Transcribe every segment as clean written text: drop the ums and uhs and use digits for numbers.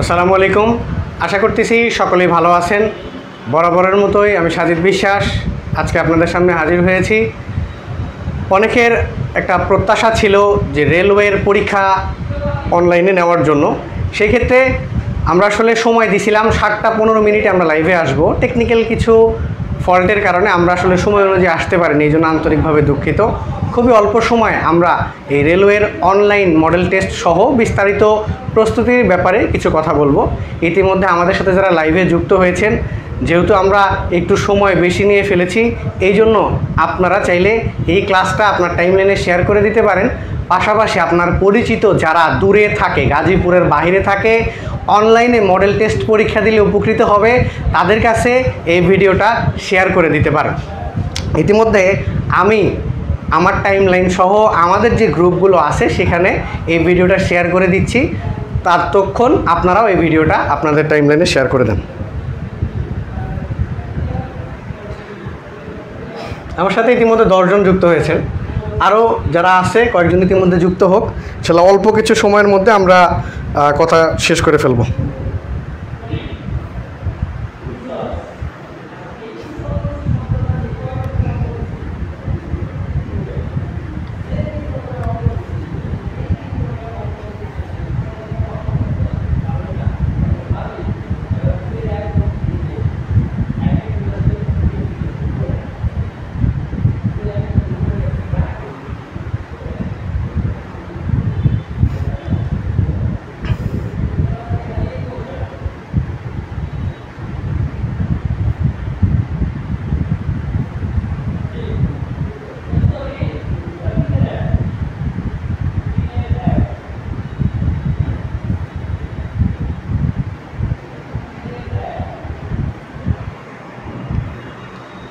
আসসালামু আলাইকুম। আশা করতেছি সকলেই ভালো আছেন। বরাবরের মতোই আমি সাজিদ বিশ্বাস আজকে আপনাদের সামনে হাজির হয়েছি। অনেকের একটা প্রত্যাশা ছিল যে রেলওয়ের পরীক্ষা অনলাইনে নেওয়ার জন্য। সেই ক্ষেত্রে আমরা আসলে সময় দিছিলাম 7টা-15 মিনিটে আমরা লাইভে আসব। টেকনিক্যাল কিছু ফল্টের কারণে আমরা আসলে সময় অনুযায়ী আসতে পারিনি, এই জন্য আন্তরিকভাবে দুঃখিত। খুবই অল্প সময়ে আমরা এই রেলওয়ের অনলাইন মডেল টেস্ট সহ বিস্তারিত প্রস্তুতির ব্যাপারে কিছু কথা বলবো। ইতিমধ্যে আমাদের সাথে যারা লাইভে যুক্ত হয়েছেন, যেহেতু আমরা একটু সময় বেশি নিয়ে ফেলেছি, এই জন্য আপনারা চাইলে এই ক্লাসটা আপনার টাইমলাইনে শেয়ার করে দিতে পারেন। পাশাপাশি আপনার পরিচিত যারা দূরে থাকে, গাজীপুরের বাইরে থাকে, অনলাইনে মডেল টেস্ট পরীক্ষা দিলে উপকৃত হবে, তাদের কাছে এই ভিডিওটা শেয়ার করে দিতে পারেন। ইতিমধ্যে আমি আমার টাইমলাইন সহ আমাদের যে গ্রুপগুলো আছে সেখানে এই ভিডিওটা শেয়ার করে দিচ্ছি। ততক্ষণ আপনারাও এই ভিডিওটা আপনাদের টাইমলাইনে শেয়ার করে দেন। আমার সাথে ইতিমধ্যে 10 জন যুক্ত হয়েছেন, আরও যারা আছে কয়েকজন ইতিমধ্যে যুক্ত হোক। সেটা অল্প কিছু সময়ের মধ্যে আমরা কথা শেষ করে ফেলবো।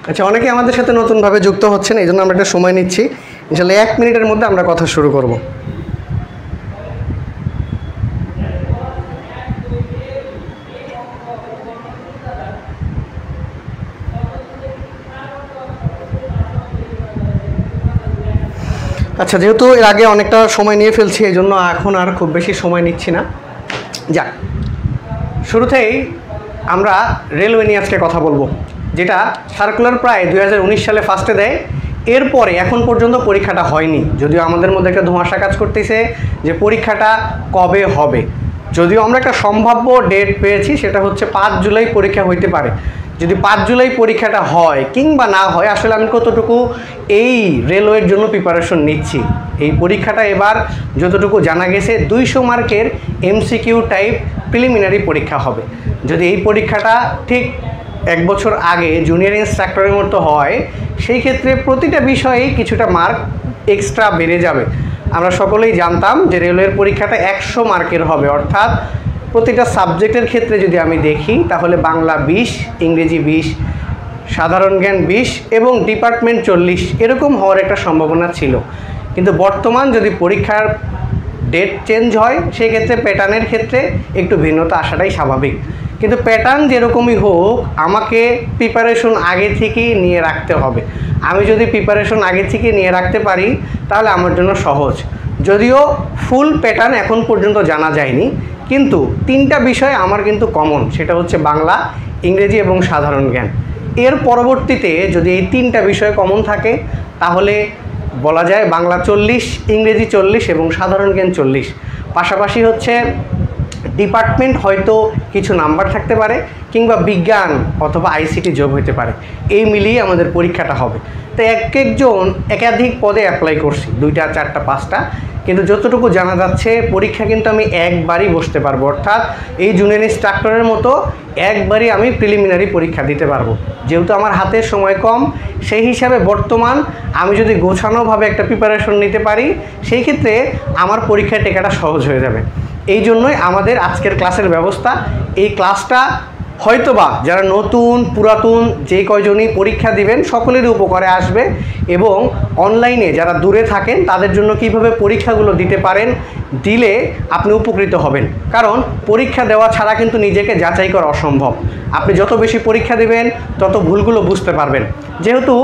আচ্ছা, অনেকে আমাদের সাথে নতুনভাবে যুক্ত হচ্ছেন, এই জন্য আমরা একটা সময় নিচ্ছি। ইনশাআল্লাহ 1 মিনিটের মধ্যে আমরা কথা শুরু করব। আচ্ছা, যেহেতু এর আগে অনেকটা সময় নিয়ে ফেলছি, এই জন্য এখন আর খুব বেশি সময় নিচ্ছি না। যাক, শুরুতেই আমরা রেলওয়ে নিয়ে আজকে কথা বলবো, যেটা সার্কুলার প্রায় 2019 সালে ফার্স্টে দেয়। এরপরে এখন পর্যন্ত পরীক্ষাটা হয়নি, যদিও আমাদের মধ্যে একটা ধোঁয়াশা কাজ করতেছে যে পরীক্ষাটা কবে হবে। যদিও আমরা একটা সম্ভাব্য ডেট পেয়েছি, সেটা হচ্ছে 5 জুলাই পরীক্ষা হইতে পারে। যদি 5 জুলাই পরীক্ষাটা হয় কিংবা না হয়, আসলে আমি কতটুকু এই রেলওয়ের জন্য প্রিপারেশন নিচ্ছি। এই পরীক্ষাটা এবার যতটুকু জানা গেছে 200 মার্কের MCQ টাইপ প্রিলিমিনারি পরীক্ষা হবে। যদি এই পরীক্ষাটা ঠিক 1 বছর আগে জুনিয়র ইন্সট্রাক্টরের মতো হয়, সেই ক্ষেত্রে প্রতিটা বিষয়েই কিছুটা মার্ক এক্সট্রা বেড়ে যাবে। আমরা সকলেই জানতাম যে রেলওয়ের পরীক্ষাটা 100 মার্কের হবে, অর্থাৎ প্রতিটা সাবজেক্টের ক্ষেত্রে যদি আমি দেখি তাহলে বাংলা 20, ইংরেজি 20, সাধারণ জ্ঞান 20 এবং ডিপার্টমেন্ট 40 এরকম হওয়ার একটা সম্ভাবনা ছিল। কিন্তু বর্তমান যদি পরীক্ষার ডেট চেঞ্জ হয়, সেই ক্ষেত্রে প্যাটার্নের ক্ষেত্রে একটু ভিন্নতা আসাটাই স্বাভাবিক। কিন্তু প্যাটার্ন যেরকমই হোক, আমাকে প্রিপারেশন আগে থেকেই নিয়ে রাখতে হবে। আমি যদি প্রিপারেশন আগে থেকে নিয়ে রাখতে পারি তাহলে আমার জন্য সহজ। যদিও ফুল প্যাটার্ন এখন পর্যন্ত জানা যায়নি, কিন্তু 3টা বিষয় আমার কিন্তু কমন, সেটা হচ্ছে বাংলা, ইংরেজি এবং সাধারণ জ্ঞান। এর পরবর্তীতে যদি এই 3টা বিষয় কমন থাকে তাহলে বলা যায় বাংলা 40, ইংরেজি 40 এবং সাধারণ জ্ঞান 40। পাশাপাশি হচ্ছে ডিপার্টমেন্ট হয়তো কিছু নাম্বার থাকতে পারে, কিংবা বিজ্ঞান অথবা ICT যোগ হতে পারে। এই মিলিয়ে আমাদের পরীক্ষাটা হবে। তো একজন একাধিক পদে অ্যাপ্লাই করছি, 2টা, 4টা, 5টা, কিন্তু যতটুকু জানা যাচ্ছে পরীক্ষা কিন্তু আমি একবারই বসতে পারবো, অর্থাৎ এই জুনিয়র ইন্সট্রাক্টরের মতো একবারই আমি প্রিলিমিনারি পরীক্ষা দিতে পারবো। যেহেতু আমার হাতে সময় কম, সেই হিসাবে বর্তমান আমি যদি গোছানোভাবে একটা প্রিপারেশন নিতে পারি, সেই ক্ষেত্রে আমার পরীক্ষায় টেকাটা সহজ হয়ে যাবে। এই জন্যই আমাদের আজকের ক্লাসের ব্যবস্থা। এই ক্লাসটা হয়তোবা যারা নতুন পুরাতন যে কয়জনই পরীক্ষা দিবেন সকলেরই উপকারে আসবে, এবং অনলাইনে যারা দূরে থাকেন তাদের জন্য কিভাবে পরীক্ষাগুলো দিতে পারেন, দিলে আপনি উপকৃত হবেন। কারণ পরীক্ষা দেওয়া ছাড়া কিন্তু নিজেকে যাচাই করা অসম্ভব। আপনি যত বেশি পরীক্ষা দেবেন তত ভুলগুলো বুঝতে পারবেন। যেহেতু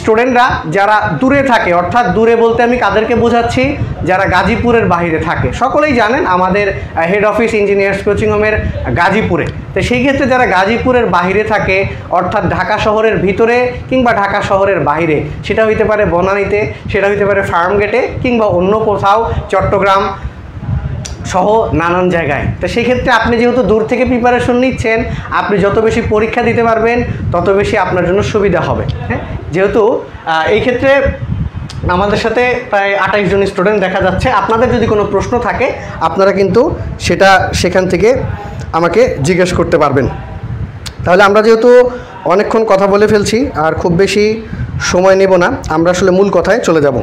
স্টুডেন্টরা যারা দূরে থাকে, অর্থাৎ দূরে বলতে আমি কাদেরকে বোঝাচ্ছি, যারা গাজীপুরের বাইরে থাকে। সকলেই জানেন আমাদের হেড অফিস ইঞ্জিনিয়ার্স কোচিং হোমের গাজীপুরে। তো সেই ক্ষেত্রে যারা গাজীপুরের বাইরে থাকে, অর্থাৎ ঢাকা শহরের ভিতরে কিংবা ঢাকা শহরের বাইরে, সেটা হইতে পারে বনানীতে, সেটা হইতে পারে ফার্মগেটে, কিংবা অন্য কোথাও চট্টগ্রাম সহ নানান জায়গায়। তো সেই ক্ষেত্রে আপনি যেহেতু দূর থেকে প্রিপারেশন নিচ্ছেন, আপনি যত বেশি পরীক্ষা দিতে পারবেন তত বেশি আপনার জন্য সুবিধা হবে। হ্যাঁ, যেহেতু এই ক্ষেত্রে আমাদের সাথে প্রায় 28 জন স্টুডেন্ট দেখা যাচ্ছে। আপনাদের যদি কোনো প্রশ্ন থাকে আপনারা কিন্তু সেটা সেখান থেকে আমাকে জিজ্ঞেস করতে পারবেন। তাহলে আমরা যেহেতু অনেকক্ষণ কথা বলে ফেলছি, আর খুব বেশি সময় নেব না, আমরা আসলে মূল কথায় চলে যাব।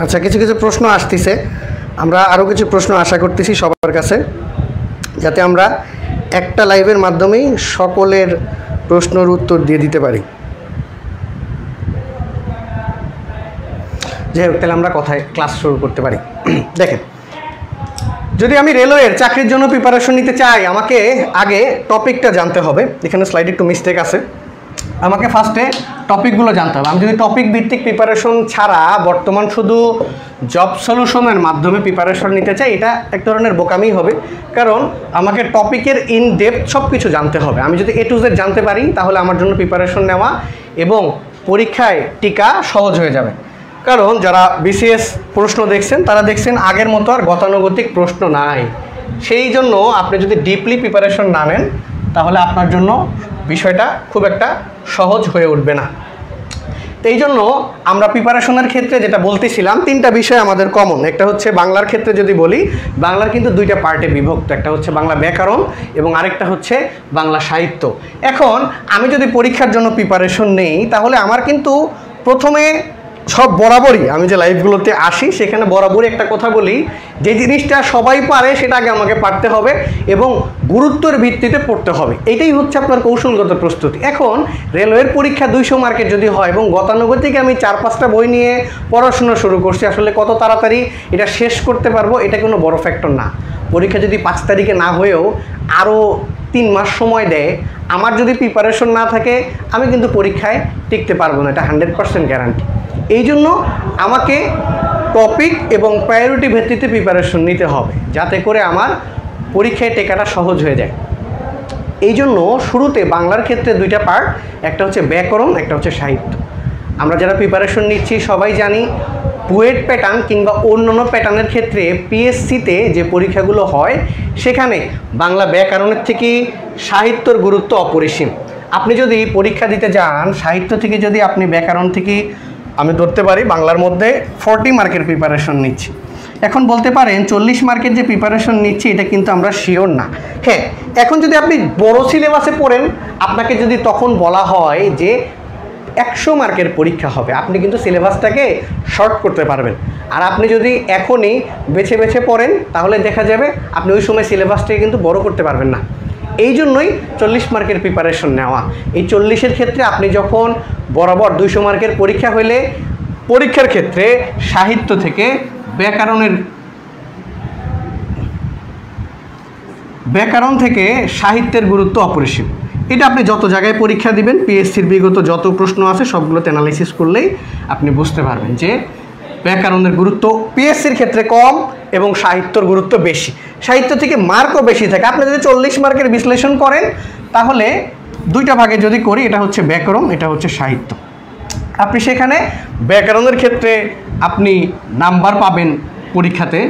আচ্ছা, কিছু কিছু প্রশ্ন আসতেছে, আমরা আরও কিছু প্রশ্ন আশা করতেছি সবার কাছে, যাতে আমরা একটা লাইভের মাধ্যমেই সকলের প্রশ্নের উত্তর দিয়ে দিতে পারি। যাই হোক, তাহলে আমরা কথায় ক্লাস শুরু করতে পারি। দেখেন, যদি আমি রেলওয়ের চাকরির জন্য প্রিপারেশন নিতে চাই, আমাকে আগে টপিকটা জানতে হবে। এখানে স্লাইডে একটু মিস্টেক আছে, আমাকে ফার্স্টে টপিকগুলো জানতে হবে। আমি যদি টপিক ভিত্তিক প্রিপারেশন ছাড়া বর্তমান শুধু জব সলিউশনের মাধ্যমে প্রিপারেশন নিতে চাই, এটা এক ধরনের বোকামি হবে। কারণ আমাকে টপিকের ইন ডেপথ সব কিছু জানতে হবে। আমি যদি A to Z জানতে পারি, তাহলে আমার জন্য প্রিপারেশন নেওয়া এবং পরীক্ষায় টিকা সহজ হয়ে যাবে। কারণ যারা BCS প্রশ্ন দেখছেন, তারা দেখছেন আগের মতো আর গতানুগতিক প্রশ্ন নাই। সেই জন্য আপনি যদি ডিপলি প্রিপারেশন না নেন, তাহলে আপনার জন্য বিষয়টা খুব একটা সহজ হয়ে উঠবে না। তো এই জন্য আমরা প্রিপারেশনের ক্ষেত্রে যেটা বলতেছিলাম, তিনটা বিষয় আমাদের কমন। একটা হচ্ছে বাংলার ক্ষেত্রে যদি বলি, বাংলার কিন্তু দুইটা পার্টে বিভক্ত, একটা হচ্ছে বাংলা ব্যাকরণ এবং আরেকটা হচ্ছে বাংলা সাহিত্য। এখন আমি যদি পরীক্ষার জন্য প্রিপারেশন নেই, তাহলে আমার কিন্তু প্রথমে সব বরাবরই, আমি যে লাইভগুলোতে আসি সেখানে বরাবরই একটা কথা বলি, যে জিনিসটা সবাই পারে সেটা আগে আমাকে পারতে হবে এবং গুরুত্বের ভিত্তিতে পড়তে হবে। এটাই হচ্ছে আপনার কৌশলগত প্রস্তুতি। এখন রেলওয়ের পরীক্ষা 200 মার্কের যদি হয় এবং গতানুগতিক আমি 4-5টা বই নিয়ে পড়াশোনা শুরু করছি, আসলে কত তাড়াতাড়ি এটা শেষ করতে পারবো এটা কোনো বড় ফ্যাক্টর না। পরীক্ষা যদি 5 তারিখে না হয়েও আরও 3 মাস সময় দেয়, আমার যদি প্রিপারেশন না থাকে আমি কিন্তু পরীক্ষায় টিকতে পারবো না, এটা 100% গ্যারান্টি। এই জন্য আমাকে টপিক এবং প্রায়োরিটি ভিত্তিতে প্রিপারেশন নিতে হবে, যাতে করে আমার পরীক্ষায় টেকাটা সহজ হয়ে যায়। এই জন্য শুরুতে বাংলার ক্ষেত্রে দুইটা পার্ট, একটা হচ্ছে ব্যাকরণ, একটা হচ্ছে সাহিত্য। আমরা যারা প্রিপারেশন নিচ্ছি সবাই জানি, বুয়েট প্যাটার্ন কিংবা অন্যান্য প্যাটার্নের ক্ষেত্রে PSCতে যে পরীক্ষাগুলো হয়, সেখানে বাংলা ব্যাকরণের থেকে সাহিত্যর গুরুত্ব অপরিসীম। আপনি যদি পরীক্ষা দিতে যান, সাহিত্য থেকে যদি আপনি ব্যাকরণ থেকে, আমি ধরতে পারি বাংলার মধ্যে 40 মার্কের প্রিপারেশন নিচ্ছি, এখন বলতে পারেন 40 মার্কের যে প্রিপারেশন নিচ্ছি এটা কিন্তু আমরা শিওর না। হ্যাঁ, এখন যদি আপনি বড় সিলেবাসে পড়েন, আপনাকে যদি তখন বলা হয় যে 100 মার্কের পরীক্ষা হবে, আপনি কিন্তু সিলেবাসটাকে শর্ট করতে পারবেন। আর আপনি যদি এখনই বেছে বেছে পড়েন, তাহলে দেখা যাবে আপনি ওই সময় সিলেবাসটাকে কিন্তু বড় করতে পারবেন না। এই জন্যই 40 মার্কের প্রিপারেশন নেওয়া। এই 40-এর ক্ষেত্রে আপনি যখন বরাবর 200 মার্কের পরীক্ষা হইলে, পরীক্ষার ক্ষেত্রে সাহিত্য থেকে ব্যাকরণ থেকে সাহিত্যের গুরুত্ব অপরিসীম। এটা আপনি যত জায়গায় পরীক্ষা দিবেন, PSCর বিগত যত প্রশ্ন আছে সবগুলোতে অ্যানালাইসিস করলেই আপনি বুঝতে পারবেন যে ব্যাকরণের গুরুত্ব PSCর ক্ষেত্রে কম এবং সাহিত্যর গুরুত্ব বেশি। সাহিত্য থেকে মার্কও বেশি থাকে। আপনি যদি 40 মার্কের বিশ্লেষণ করেন, তাহলে দুইটা ভাগে যদি করি, এটা হচ্ছে ব্যাকরণ, এটা হচ্ছে সাহিত্য। আপনি সেখানে ব্যাকরণের ক্ষেত্রে আপনি নাম্বার পাবেন পরীক্ষাতে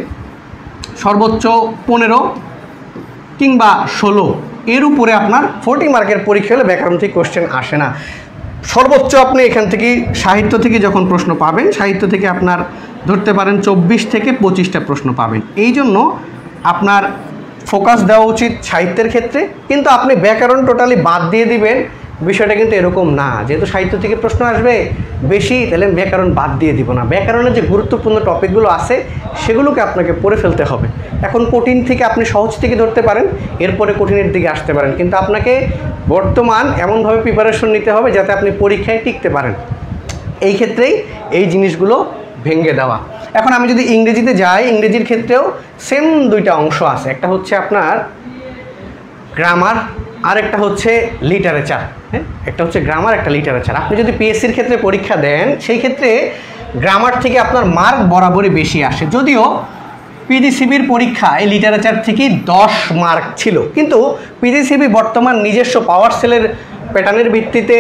সর্বোচ্চ 15 কিংবা 16, এর উপরে আপনার 40 মার্কের পরীক্ষা হলে ব্যাকরণ থেকে কোশ্চেন আসে না। সর্বোচ্চ আপনি এখান থেকে সাহিত্য থেকে যখন প্রশ্ন পাবেন, সাহিত্য থেকে আপনার ধরতে পারেন 24 থেকে 25টা প্রশ্ন পাবেন। এই জন্য আপনার ফোকাস দেওয়া উচিত সাহিত্যের ক্ষেত্রে, কিন্তু আপনি ব্যাকরণ টোটালি বাদ দিয়ে দিবেন বিষয়টা কিন্তু এরকম না। যেহেতু সাহিত্য থেকে প্রশ্ন আসবে বেশি, তাহলে ব্যাকরণ বাদ দিয়ে দিব না। ব্যাকরণের যে গুরুত্বপূর্ণ টপিকগুলো আছে সেগুলোকে আপনাকে পড়ে ফেলতে হবে। এখন কঠিন থেকে আপনি সহজ থেকে ধরতে পারেন, এরপরে কঠিনের দিকে আসতে পারেন, কিন্তু আপনাকে বর্তমান এমনভাবে প্রিপারেশন নিতে হবে যাতে আপনি পরীক্ষায় টিকতে পারেন। এই ক্ষেত্রেই এই জিনিসগুলো ভেঙে দেওয়া। এখন আমি যদি ইংরেজিতে যাই, ইংরেজির ক্ষেত্রেও সেম দুইটা অংশ আছে, একটা হচ্ছে আপনার গ্রামার আর একটা হচ্ছে লিটারেচার। হ্যাঁ, একটা হচ্ছে গ্রামার, একটা লিটারেচার। আপনি যদি পিএসসির ক্ষেত্রে পরীক্ষা দেন সেই ক্ষেত্রে গ্রামার থেকে আপনার মার্ক বরাবরই বেশি আসে, যদিও পিজিসিবির পরীক্ষায় লিটারেচার থেকে 10 মার্ক ছিল, কিন্তু পিজিসিবি বর্তমান নিজস্ব পাওয়ার সেলের প্যাটার্নের ভিত্তিতে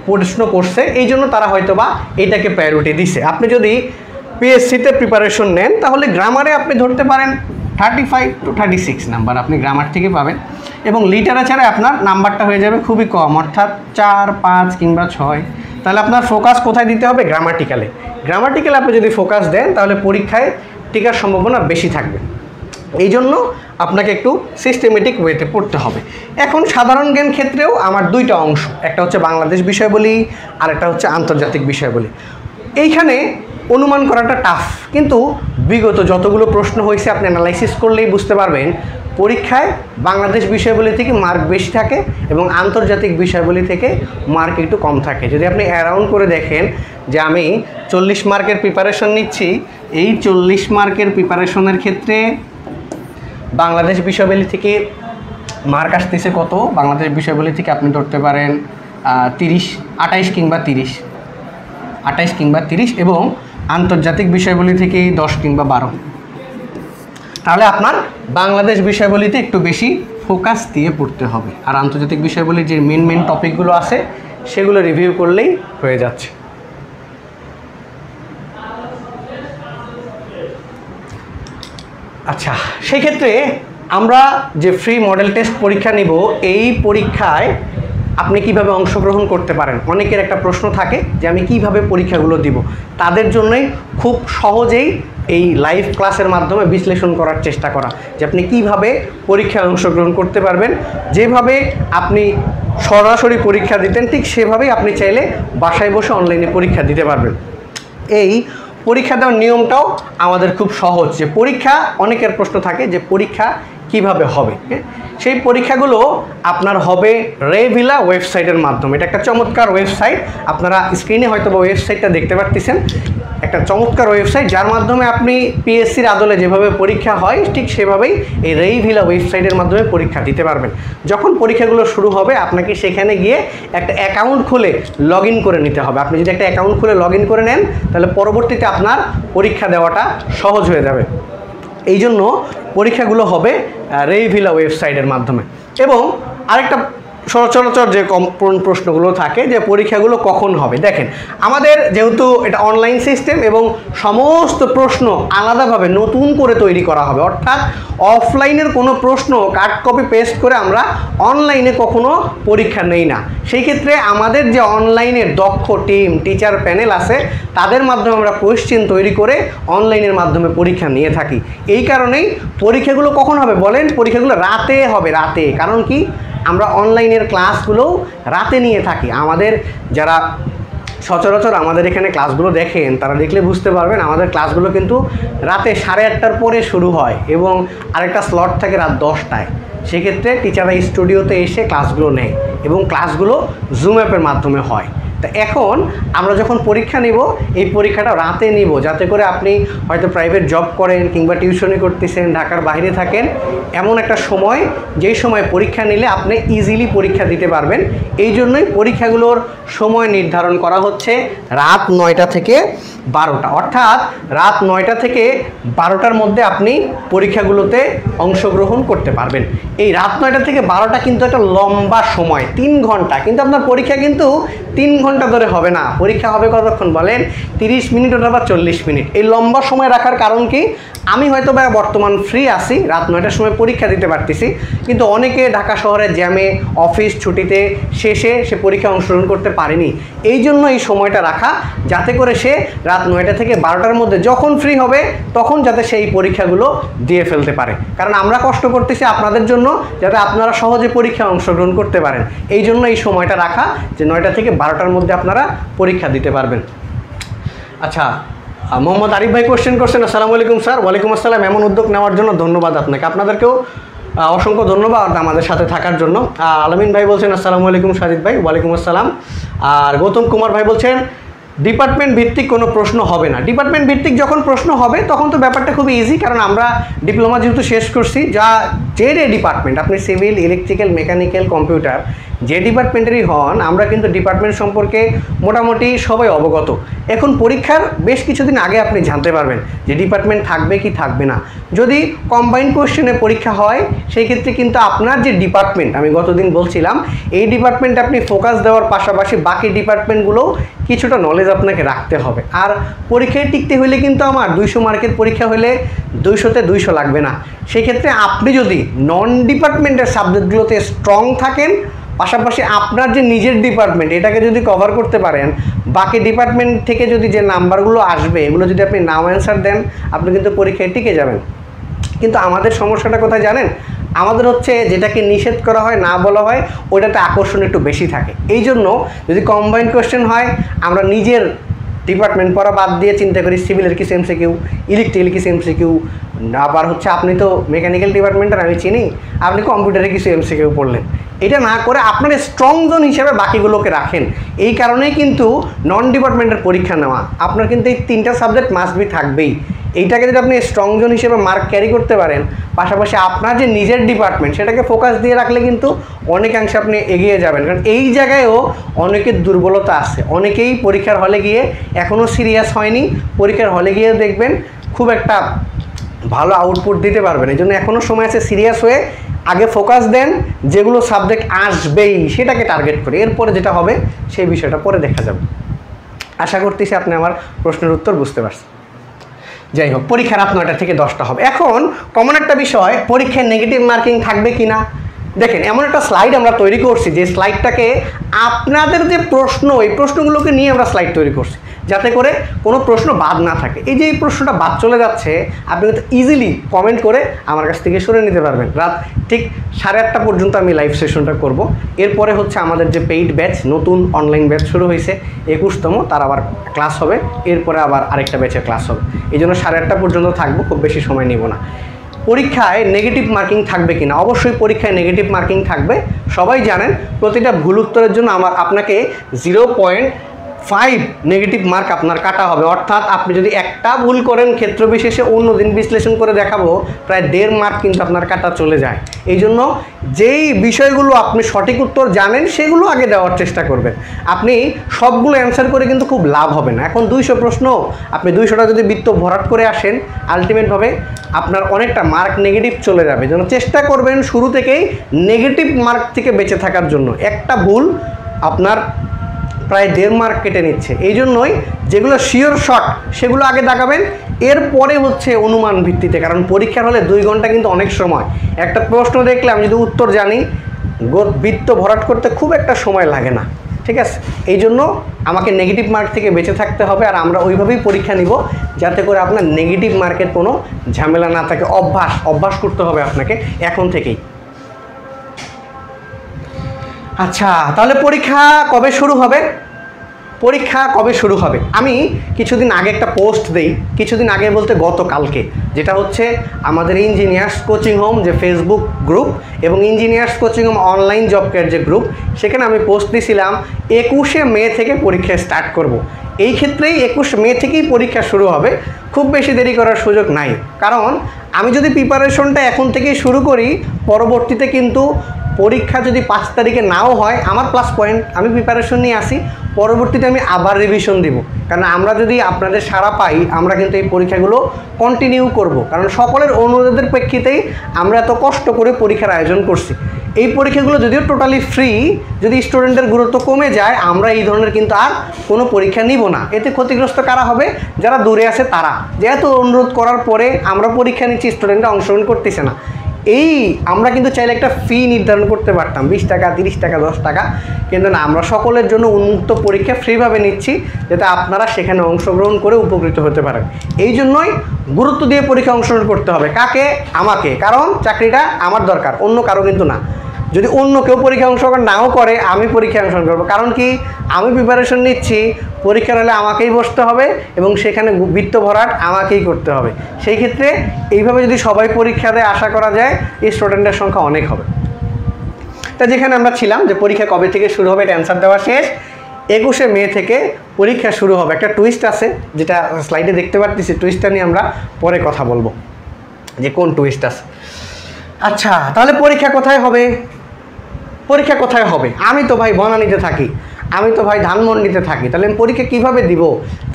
প্রশ্ন করছে, এই জন্য তারা হয়তোবা এটাকে প্রায়োরিটি দিছে। আপনি যদি পিএসসিতে প্রিপারেশন নেন তাহলে গ্রামারে আপনি ধরতে পারেন 35 to 36 নাম্বার আপনি গ্রামার থেকে পাবেন, এবং লিটারেচারে আপনার নাম্বারটা হয়ে যাবে খুবই কম, অর্থাৎ 4, 5 কিংবা 6। তাহলে আপনার ফোকাস কোথায় দিতে হবে? গ্রামাটিক্যালে। গ্রামাটিক্যালে আপনি যদি ফোকাস দেন তাহলে পরীক্ষায় টিকার সম্ভাবনা বেশি থাকবে। এই জন্য আপনাকে একটু সিস্টেমেটিক ওয়েতে পড়তে হবে। এখন সাধারণ জ্ঞান ক্ষেত্রেও আমার দুইটা অংশ, একটা হচ্ছে বাংলাদেশ বিষয়বলি আর একটা হচ্ছে আন্তর্জাতিক বিষয়বলি। এইখানে অনুমান করাটা টাফ, কিন্তু বিগত যতগুলো প্রশ্ন হয়েছে আপনি অ্যানালাইসিস করলেই বুঝতে পারবেন পরীক্ষায় বাংলাদেশ বিষয়বলি থেকে মার্ক বেশি থাকে এবং আন্তর্জাতিক বিষয়বলি থেকে মার্ক একটু কম থাকে। যদি আপনি অ্যারাউন্ড করে দেখেন যে আমি 40 মার্কের প্রিপারেশন নিচ্ছি, এই 40 মার্কের প্রিপারেশনের ক্ষেত্রে বাংলাদেশ বিষয়বলি থেকে মার্ক আসতেছে কত? বাংলাদেশ বিষয়বলি থেকে আপনি ধরতে পারেন 28 কিংবা 30 এবং আন্তর্জাতিক বিষয়বলি থেকে 10 কিংবা 12। তাহলে আপনার বাংলাদেশ বিষয়বলিতে একটু বেশি ফোকাস দিয়ে পড়তে হবে, আর আন্তর্জাতিক বিষয়বলির যে মেন টপিকগুলো আছে সেগুলো রিভিউ করলেই হয়ে যাচ্ছে। আচ্ছা, সেই ক্ষেত্রে আমরা যে ফ্রি মডেল টেস্ট পরীক্ষা নিব, এই পরীক্ষায় আপনি কিভাবে অংশগ্রহণ করতে পারেন? অনেকের একটা প্রশ্ন থাকে যে আমি কিভাবে পরীক্ষাগুলো দিব। তাদের জন্যই খুব সহজেই এই লাইভ ক্লাসের মাধ্যমে বিশ্লেষণ করার চেষ্টা করা যে আপনি কিভাবে পরীক্ষায় অংশগ্রহণ করতে পারবেন। যেভাবে আপনি সরাসরি পরীক্ষা দিতেন ঠিক সেভাবেই আপনি চাইলে বাসায় বসে অনলাইনে পরীক্ষা দিতে পারবেন। এই পরীক্ষা দেওয়ার নিয়মটাও আমাদের খুব সহজ। যে পরীক্ষা, অনেকের প্রশ্ন থাকে যে পরীক্ষা কিভাবে হবে, সেই পরীক্ষাগুলো আপনার হবে রেভিলা ওয়েবসাইটের মাধ্যমে। এটা একটা চমৎকার ওয়েবসাইট, আপনারা স্ক্রিনে হয়তো ওয়েবসাইটটা দেখতে পাচ্ছেন। একটা চমৎকার ওয়েবসাইট যার মাধ্যমে আপনি পিএসসির আদলে যেভাবে পরীক্ষা হয় ঠিক সেভাবেই এই রেভিলা ওয়েবসাইটের মাধ্যমে পরীক্ষা দিতে পারবেন। যখন পরীক্ষাগুলো শুরু হবে আপনাকে সেখানে গিয়ে একটা অ্যাকাউন্ট খুলে লগ ইন করে নিতে হবে। আপনি যদি একটা অ্যাকাউন্ট খুলে লগ ইন করে নেন তাহলে পরবর্তীতে আপনার পরীক্ষা দেওয়াটা সহজ হয়ে যাবে। এই জন্য পরীক্ষাগুলো হবে রেভিলা ওয়েবসাইটের মাধ্যমে। এবং আরেকটা সচরাচর যে প্রশ্নগুলো থাকে যে পরীক্ষাগুলো কখন হবে, দেখেন আমাদের যেহেতু এটা অনলাইন সিস্টেম এবং সমস্ত প্রশ্ন আলাদাভাবে নতুন করে তৈরি করা হবে, অর্থাৎ অফলাইনের কোনো প্রশ্ন কাট কপি পেস্ট করে আমরা অনলাইনে কখনো পরীক্ষা নেই না। সেই ক্ষেত্রে আমাদের যে অনলাইনের দক্ষ টিম, টিচার প্যানেল আছে তাদের মাধ্যমে আমরা কোয়েশ্চেন তৈরি করে অনলাইনের মাধ্যমে পরীক্ষা নিয়ে থাকি। এই কারণেই পরীক্ষাগুলো কখন হবে বলেন? পরীক্ষাগুলো রাতে হবে, রাতে। কারণ কি? আমরা অনলাইনের ক্লাসগুলো রাতে নিয়ে থাকি। আমাদের যারা সচরাচর আমাদের এখানে ক্লাসগুলো দেখেন তারা দেখলে বুঝতে পারবেন আমাদের ক্লাসগুলো কিন্তু রাতে 8:30টার পরে শুরু হয় এবং আরেকটা স্লট থাকে রাত 10টায়। সেক্ষেত্রে টিচাররা স্টুডিওতে এসে ক্লাসগুলো নেয় এবং ক্লাসগুলো জুম অ্যাপের মাধ্যমে হয়। তা এখন আমরা যখন পরীক্ষা নিব এই পরীক্ষাটা রাতে নিব, যাতে করে আপনি হয়তো প্রাইভেট জব করেন কিংবা টিউশনি করতেছেন, ঢাকার বাইরে থাকেন, এমন একটা সময় যেই সময় পরীক্ষা নিলে আপনি ইজিলি পরীক্ষা দিতে পারবেন। এই জন্যই পরীক্ষাগুলোর সময় নির্ধারণ করা হচ্ছে রাত 9টা থেকে 12টা, অর্থাৎ রাত 9টা থেকে 12টার মধ্যে আপনি পরীক্ষাগুলোতে অংশগ্রহণ করতে পারবেন। এই রাত 9টা থেকে 12টা কিন্তু একটা লম্বা সময়, 3 ঘন্টা, কিন্তু আপনার পরীক্ষা কিন্তু 3 ঘন্টা ধরে হবে না। পরীক্ষা হবে কতক্ষণ বলেন? 30 মিনিট অথবা 40 মিনিট। এই লম্বা সময় রাখার কারণ কি? আমি হয়তো বা বর্তমান ফ্রি আছি, রাত 9টার সময় পরীক্ষা দিতে পারতেছি, কিন্তু অনেকে ঢাকা শহরের জ্যামে, অফিস ছুটিতে শেষে সে পরীক্ষা অংশগ্রহণ করতে পারেনি। এই জন্য এই সময়টা রাখা, যাতে করে সে রাত 9টা থেকে 12টার মধ্যে যখন ফ্রি হবে তখন যাতে সেই পরীক্ষাগুলো দিয়ে ফেলতে পারে, কারণ আমরা কষ্ট করতেছি আপনাদের জন্য যাতে আপনারা সহজে পরীক্ষায় অংশগ্রহণ করতে পারেন। এই জন্য এই সময়টা রাখা যে 9টা থেকে 12টার মধ্যে আপনারা পরীক্ষা দিতে পারবেন। আচ্ছা, মোহাম্মদ আরিফ ভাই কোশ্চেন করছেন, আসসালামু আলাইকুম স্যার। ওয়ালাইকুম আসসালাম। এমন উদ্যোগ নেওয়ার জন্য ধন্যবাদ আপনাকে, আপনাদেরকেও অসংখ্য ধন্যবাদ আমাদের সাথে থাকার জন্য। আলামিন ভাই বলছেন আসসালামু আলাইকুম সাজিদ ভাই। ওয়ালাইকুম আসসালাম। আর গৌতম কুমার ভাই বলছেন ডিপার্টমেন্ট ভিত্তিক কোনো প্রশ্ন হবে না। ডিপার্টমেন্ট ভিত্তিক যখন প্রশ্ন হবে তখন তো ব্যাপারটা খুবই ইজি, কারণ আমরা ডিপ্লোমা যেহেতু শেষ করছি, যে ডিপার্টমেন্ট আপনি সিভিল, ইলেকট্রিক্যাল, মেকানিক্যাল, কম্পিউটার যে ডিপার্টমেন্টেরই হন, আমরা কিন্তু ডিপার্টমেন্ট সম্পর্কে মোটামুটি সবাই অবগত। এখন পরীক্ষার বেশ কিছুদিন আগে আপনি জানতে পারবেন যে ডিপার্টমেন্ট থাকবে কি থাকবে না। যদি কম্বাইন্ড কোশ্চেনে পরীক্ষা হয় সেই ক্ষেত্রে কিন্তু আপনার যে ডিপার্টমেন্ট, আমি গতদিন বলছিলাম, এই ডিপার্টমেন্টে আপনি ফোকাস দেওয়ার পাশাপাশি বাকি ডিপার্টমেন্টগুলোও কিছুটা নলেজ আপনাকে রাখতে হবে। আর পরীক্ষায় টিকতে হলে কিন্তু আমার 200 মার্কের পরীক্ষা হলে 200তে 200 লাগবে না। সেই ক্ষেত্রে আপনি যদি নন ডিপার্টমেন্টের সাবজেক্টগুলোতে স্ট্রং থাকেন, পাশাপাশি আপনার যে নিজের ডিপার্টমেন্ট এটাকে যদি কভার করতে পারেন, বাকি ডিপার্টমেন্ট থেকে যদি যে নাম্বারগুলো আসবে এগুলো যদি আপনি নাও অ্যান্সার দেন, আপনি কিন্তু পরীক্ষায় টিকে যাবেন। কিন্তু আমাদের সমস্যাটা কোথায় জানেন? আমাদের হচ্ছে যেটাকে নিষেধ করা হয়, না বলা হয়, ওইটাতে আকর্ষণ একটু বেশি থাকে। এই জন্য যদি কম্বাইন্ড কোয়েশ্চেন হয়, আমরা নিজের ডিপার্টমেন্ট পড়া বাদ দিয়ে চিন্তা করি সিভিলের কিছু এমসিকিউ, ইলেকট্রিক্যাল কিছু এমসিকিউ, আবার হচ্ছে আপনি তো মেকানিক্যাল ডিপার্টমেন্টের আমি চিনি, আপনি কম্পিউটারে কিছু এমসিকিউ পড়লেন। এটা না করে আপনার স্ট্রং জোন হিসেবে বাকিগুলোকে রাখেন। এই কারণেই কিন্তু নন ডিপার্টমেন্টের পরীক্ষা নেওয়া। আপনার কিন্তু এই 3টা সাবজেক্ট মাস্ট বি থাকবেই। এইটাকে যদি আপনি স্ট্রং জোন হিসেবে মার্ক ক্যারি করতে পারেন, পাশাপাশি আপনার যে নিজের ডিপার্টমেন্ট সেটাকে ফোকাস দিয়ে রাখলে কিন্তু অনেকাংশে আপনি এগিয়ে যাবেন। কারণ এই জায়গায়ও অনেকের দুর্বলতা আছে। অনেকেই পরীক্ষার হলে গিয়ে এখনও সিরিয়াস হয়নি, পরীক্ষার হলে গিয়ে দেখবেন খুব একটা ভালো আউটপুট দিতে পারবেন। এই জন্য এখনও সময় আছে, সিরিয়াস হয়ে আগে ফোকাস দেন, যেগুলো সাবজেক্ট আসবেই সেটাকে টার্গেট করে, এরপরে যেটা হবে সেই বিষয়টা পরে দেখা যাবে। আশা করতেছি আপনি আমার প্রশ্নের উত্তর বুঝতে পারছেন। যাই হোক, পরীক্ষা রাত 9টা থেকে 10টা হবে। এখন কমন একটা বিষয়, পরীক্ষায় নেগেটিভ মার্কিং থাকবে কি না। দেখেন, এমন একটা স্লাইড আমরা তৈরি করছি যে স্লাইডটাকে আপনাদের যে প্রশ্ন, এই প্রশ্নগুলোকে নিয়ে আমরা স্লাইড তৈরি করছি যাতে করে কোনো প্রশ্ন বাদ না থাকে। এই যে এই প্রশ্নটা বাদ চলে যাচ্ছে, আপনি কিন্তু ইজিলি কমেন্ট করে আমার কাছ থেকে সরে নিতে পারবেন। রাত ঠিক 8:30 পর্যন্ত আমি লাইভ সেশনটা করব। এরপরে হচ্ছে আমাদের যে পেইড ব্যাচ, নতুন অনলাইন ব্যাচ শুরু হয়েছে 21তম, তার আবার ক্লাস হবে। এরপরে আবার আরেকটা ব্যাচের ক্লাস হবে। এই জন্য 8:30 পর্যন্ত থাকবো, খুব বেশি সময় নিব না। পরীক্ষায় নেগেটিভ মার্কিং থাকবে কিনা? অবশ্যই পরীক্ষায় নেগেটিভ মার্কিং থাকবে। সবাই জানেন প্রতিটা ভুল উত্তরের জন্য আপনাকে 0.5 নেগেটিভ মার্ক আপনার কাটা হবে। অর্থাৎ আপনি যদি একটা ভুল করেন, ক্ষেত্র বিশেষে অন্য দিন বিশ্লেষণ করে দেখাবো, প্রায় 1.5 মার্ক কিন্তু আপনার কাটা চলে যায়। এই জন্য যেই বিষয়গুলো আপনি সঠিক উত্তর জানেন সেগুলো আগে দেওয়ার চেষ্টা করবেন। আপনি সবগুলো অ্যান্সার করে কিন্তু খুব লাভ হবে না। এখন 200 প্রশ্ন, আপনি 200টা যদি বৃত্ত ভরাট করে আসেন, আলটিমেটভাবে আপনার অনেকটা মার্ক নেগেটিভ চলে যাবে। যেন চেষ্টা করবেন শুরু থেকেই নেগেটিভ মার্ক থেকে বেঁচে থাকার জন্য। একটা ভুল আপনার প্রায় 1.5 মার্ক কেটে নিচ্ছে। এই জন্যই যেগুলো শিওর শট সেগুলো আগে দাগাবেন, এরপরে হচ্ছে অনুমান ভিত্তিতে। কারণ পরীক্ষার হলে 2 ঘন্টা কিন্তু অনেক সময়। একটা প্রশ্ন দেখলে আমি যদি উত্তর জানি, বৃত্ত ভরাট করতে খুব একটা সময় লাগে না। ঠিক আছে, এই জন্য আমাকে নেগেটিভ মার্ক থেকে বেঁচে থাকতে হবে। আর আমরা ওইভাবেই পরীক্ষা নিব যাতে করে আপনার নেগেটিভ মার্কের কোনো ঝামেলা না থাকে। অভ্যাস করতে হবে আপনাকে এখন থেকেই। আচ্ছা, তাহলে পরীক্ষা কবে শুরু হবে? আমি কিছুদিন আগে একটা পোস্ট দেই, কিছুদিন আগে বলতে গতকালকে, যেটা হচ্ছে আমাদের ইঞ্জিনিয়ার্স কোচিং হোম যে ফেসবুক গ্রুপ এবং engineers coaching home online job care যে গ্রুপ, সেখানে আমি পোস্ট দিয়েছিলাম 21শে মে থেকে পরীক্ষা স্টার্ট করব। এই ক্ষেত্রেই 21 মে থেকেই পরীক্ষা শুরু হবে, খুব বেশি দেরি করার সুযোগ নাই। কারণ আমি যদি প্রিপারেশনটা এখন থেকেই শুরু করি, পরবর্তীতে কিন্তু পরীক্ষা যদি 5 তারিখে নাও হয়, আমার প্লাস পয়েন্ট, আমি প্রিপারেশন নিয়ে আসি, পরবর্তীতে আমি আবার রিভিশন দিব। কারণ আমরা যদি আপনাদের সাড়া পাই, আমরা কিন্তু এই পরীক্ষাগুলো কন্টিনিউ করব। কারণ সকলের অনুরোধের প্রেক্ষিতেই আমরা এত কষ্ট করে পরীক্ষার আয়োজন করছি। এই পরীক্ষাগুলো যদিও টোটালি ফ্রি, যদি স্টুডেন্টের গুরুত্ব কমে যায়, আমরা এই ধরনের কিন্তু আর কোনো পরীক্ষা নিব না। এতে ক্ষতিগ্রস্ত কারা হবে? যারা দূরে আছে তারা। যেহেতু অনুরোধ করার পরে আমরা পরীক্ষা নিচ্ছি, স্টুডেন্টরা অংশগ্রহণ করতেছে না। এই আমরা কিন্তু চাইলে একটা ফি নির্ধারণ করতে পারতাম 20 টাকা 30 টাকা 10 টাকা, কিন্তু না, আমরা সকলের জন্য উন্মুক্ত পরীক্ষা ফ্রিভাবে নিচ্ছি যাতে আপনারা সেখানে অংশগ্রহণ করে উপকৃত হতে পারেন। এই জন্যই গুরুত্ব দিয়ে পরীক্ষা অংশগ্রহণ করতে হবে। কাকে? আমাকে, কারণ চাকরিটা আমার দরকার, অন্য কারো কিন্তু না। যদি অন্য কেউ পরীক্ষা অংশগ্রহণ নাও করে আমি পরীক্ষায় অংশগ্রহণ করবো, কারণ কি আমি প্রিপারেশন নিচ্ছি, পরীক্ষার হলে আমাকেই বসতে হবে এবং সেখানে বৃত্ত ভরাট আমাকেই করতে হবে। সেই ক্ষেত্রে এইভাবে যদি সবাই পরীক্ষা দেয় আশা করা যায় এই স্টুডেন্টের সংখ্যা অনেক হবে। তা যেখানে আমরা ছিলাম যে পরীক্ষা কবে থেকে শুরু হবে, এটা অ্যান্সার দেওয়া শেষ। 21শে মে থেকে পরীক্ষা শুরু হবে। একটা টুইস্ট আছে যেটা স্লাইডে দেখতে পাচ্ছি, টুইস্টটা নিয়ে আমরা পরে কথা বলবো যে কোন টুইস্ট আছে। আচ্ছা, তাহলে পরীক্ষা কোথায় হবে? পরীক্ষা কোথায় হবে? আমি তো ভাই বনানীতে থাকি, আমি তো ভাই ধানমন্ডিতে থাকি, তাহলে আমি পরীক্ষা কীভাবে দিব?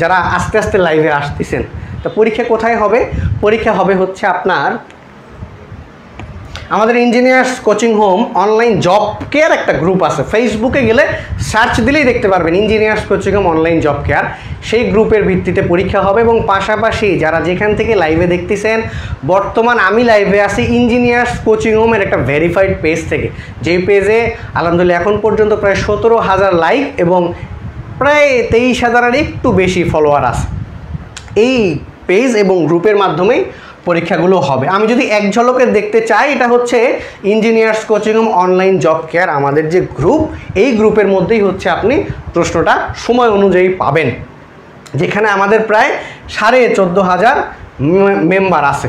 যারা আস্তে আস্তে লাইভে আসতেছেন, তো পরীক্ষা কোথায় হবে? পরীক্ষা হবে হচ্ছে আপনার আমাদের engineers coaching home online job care একটা গ্রুপ আছে, ফেসবুকে গেলে সার্চ দিলেই দেখতে পারবেন engineers coaching home online job care. সেই গ্রুপের ভিত্তিতে পরীক্ষা হবে এবং পাশাপাশি যারা যেখান থেকে লাইভে দেখতেছেন, বর্তমান আমি লাইভে আছি ইঞ্জিনিয়ার্স কোচিং হোমের একটা ভেরিফাইড পেজ থেকে, যেই পেজে আলহামদুলিল্লাহ এখন পর্যন্ত প্রায় 17,000 লাইক এবং প্রায় 23,000-এর একটু বেশি ফলোয়ার আছে। এই পেজ এবং গ্রুপের মাধ্যমেই পরীক্ষাগুলো হবে। আমি যদি এক ঝলকে দেখতে চাই, এটা হচ্ছে engineers coaching home online job care আমাদের যে গ্রুপ, এই গ্রুপের মধ্যেই হচ্ছে আপনি প্রশ্নটা সময় অনুযায়ী পাবেন, যেখানে আমাদের প্রায় 14,500 মেম্বার আছে।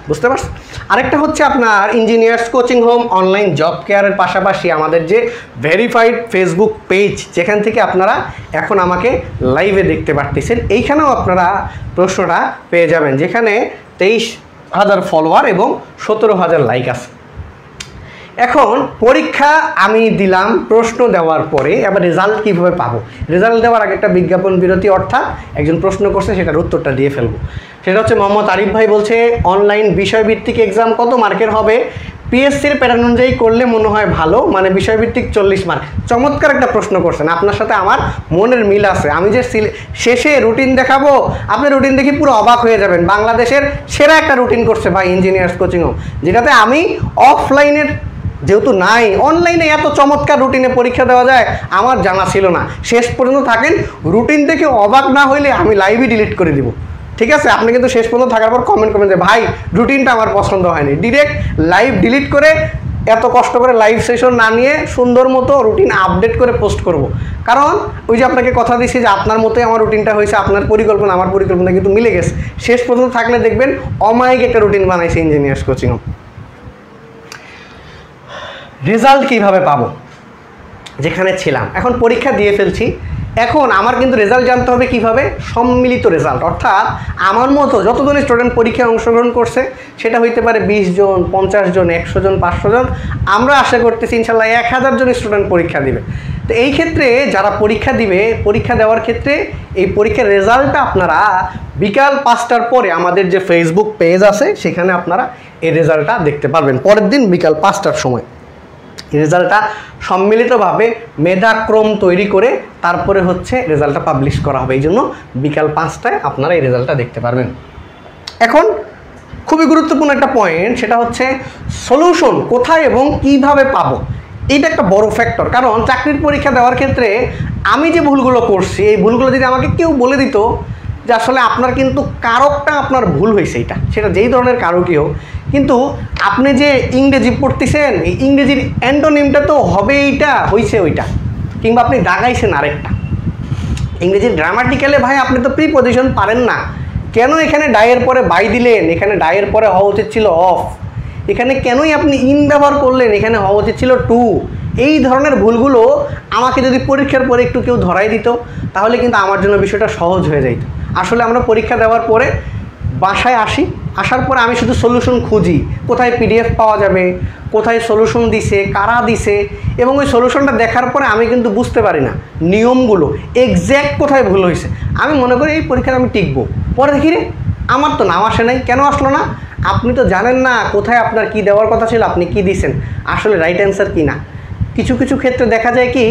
বুঝতে পারছেন? আরেকটা হচ্ছে আপনার engineers coaching home online job কেয়ারের পাশাপাশি আমাদের যে ভেরিফাইড ফেসবুক পেজ, যেখান থেকে আপনারা এখন আমাকে লাইভে দেখতে পারতেছেন, এইখানেও আপনারা প্রশ্নটা পেয়ে যাবেন, যেখানে 23,000 ফলোয়ার এবং 17,000 লাইক আছে। এখন পরীক্ষা আমি দিলাম, প্রশ্ন দেওয়ার পরে এবার রেজাল্ট কীভাবে পাবো? রেজাল্ট দেওয়ার আগে একটা বিজ্ঞাপন বিরতি, অর্থাৎ একজন প্রশ্ন করছে সেটার উত্তরটা দিয়ে ফেলবো। সেটা হচ্ছে মোহাম্মদ আরিফ ভাই বলছে, অনলাইন বিষয়ভিত্তিক এক্সাম কত মার্কের হবে? পিএসসির প্যাটার্ন অনুযায়ী করলে মনে হয় ভালো, মানে বিষয়ভিত্তিক 40 মার্ক। চমৎকার একটা প্রশ্ন করছেন, আপনার সাথে আমার মনের মিল আছে। আমি যে শেষে রুটিন দেখাবো, আপনি রুটিন দেখি পুরো অবাক হয়ে যাবেন। বাংলাদেশের সেরা একটা রুটিন করছে ভাই ইঞ্জিনিয়ার্স কোচিং হোম, যেটাতে আমি অফলাইনের যেহেতু নাই, অনলাইনে এত চমৎকার রুটিনে পরীক্ষা দেওয়া যায় আমার জানা ছিল না। শেষ পর্যন্ত থাকেন, রুটিন দেখে অবাক না হইলে আমি লাইভই ডিলিট করে দিব। ঠিক আছে? আপনি কিন্তু শেষ পর্যন্ত থাকার পর কমেন্ট করবেন যে ভাই রুটিনটা আমার পছন্দ হয়নি, ডিরেক্ট লাইভ ডিলিট করে এত কষ্ট করে লাইভ সেশন না নিয়ে সুন্দর মতো রুটিন আপডেট করে পোস্ট করব। কারণ ওই যে আপনাকে কথা দিচ্ছি যে আপনার মতোই আমার রুটিনটা হয়েছে, আপনার পরিকল্পনা আমার পরিকল্পনা কিন্তু মিলে গেছে। শেষ পর্যন্ত থাকলে দেখবেন অমায়িক একটা রুটিন বানাইছে ইঞ্জিনিয়ার্স কোচিং হোম। রেজাল্ট কীভাবে পাবো? যেখানে ছিলাম, এখন পরীক্ষা দিয়ে ফেলছি, এখন আমার কিন্তু রেজাল্ট জানতে হবে কিভাবে? সম্মিলিত রেজাল্ট, অর্থাৎ আমার মতো যতজন স্টুডেন্ট পরীক্ষায় অংশগ্রহণ করছে, সেটা হইতে পারে 20 জন, 50 জন, 100 জন, 500 জন, আমরা আশা করতেছি ইনশাল্লাহ 1000 জন স্টুডেন্ট পরীক্ষা দিবে। তো এই ক্ষেত্রে যারা পরীক্ষা দিবে, পরীক্ষা দেওয়ার ক্ষেত্রে এই পরীক্ষার রেজাল্টটা আপনারা বিকাল 5টার পরে আমাদের যে ফেসবুক পেজ আছে সেখানে আপনারা এই রেজাল্টটা দেখতে পারবেন, পরের দিন বিকাল 5টার সময়। রেজাল্টটা সম্মিলিতভাবে মেধাক্রম তৈরি করে তারপরে হচ্ছে রেজাল্টটা পাবলিশ করা হবে, এই জন্য বিকাল 5টায় আপনারা এই রেজাল্টটা দেখতে পারবেন। এখন খুবই গুরুত্বপূর্ণ একটা পয়েন্ট, সেটা হচ্ছে সলিউশন কোথায় এবং কিভাবে পাবো। এইটা একটা বড় ফ্যাক্টর, কারণ চাকরির পরীক্ষা দেওয়ার ক্ষেত্রে আমি যে ভুলগুলো করছি, এই ভুলগুলো যদি আমাকে কেউ বলে দিত যে আসলে আপনার কিন্তু কারকটা আপনার ভুল হয়েছে, সেটা যেই ধরনের কারকই হোক, কিন্তু আপনি যে ইংরেজি পড়তেছেন এই ইংরেজির অ্যান্টোনিমটা তো হবে এইটা, হয়েছে ওইটা, কিংবা আপনি দাগাইছেন আরেকটা। ইংরেজির গ্রামাটিক্যালে ভাই আপনি তো প্রিপজিশন পারেন না, কেন এখানে ডায়ের পরে বাই দিলেন, এখানে ডায়ের পরে হওয়া উচিত ছিল অফ, এখানে কেনই আপনি ইন ব্যবহার করলেন, এখানে হওয়া উচিত ছিল টু। এই ধরনের ভুলগুলো আমাকে যদি পরীক্ষার পরে একটু কেউ ধরাই দিত, তাহলে কিন্তু আমার জন্য বিষয়টা সহজ হয়ে যাইত। আসলে আমরা পরীক্ষা দেওয়ার পরে বাসায় আসার পরে আমি শুধু সলিউশন খুঁজি, কোথায় পিডিএফ পাওয়া যাবে, কোথায় সলিউশন দিছে, কারা দিছে, এবং ওই সলিউশনটা দেখার পরে আমি কিন্তু বুঝতে পারি না নিয়মগুলো এক্স্যাক্ট কোথায় ভুল হয়েছে। আমি মনে করি এই পরীক্ষায় আমি টিকবো, পরে দেখি রে আমার তো নাম আসে নাই, কেন আসলো না? আপনি তো জানেন না কোথায় আপনার কি দেওয়ার কথা ছিল, আপনি কি দিয়েছেন, আসলে রাইট অ্যান্সার কি না। কিছু কিছু ক্ষেত্রে দেখা যায় কি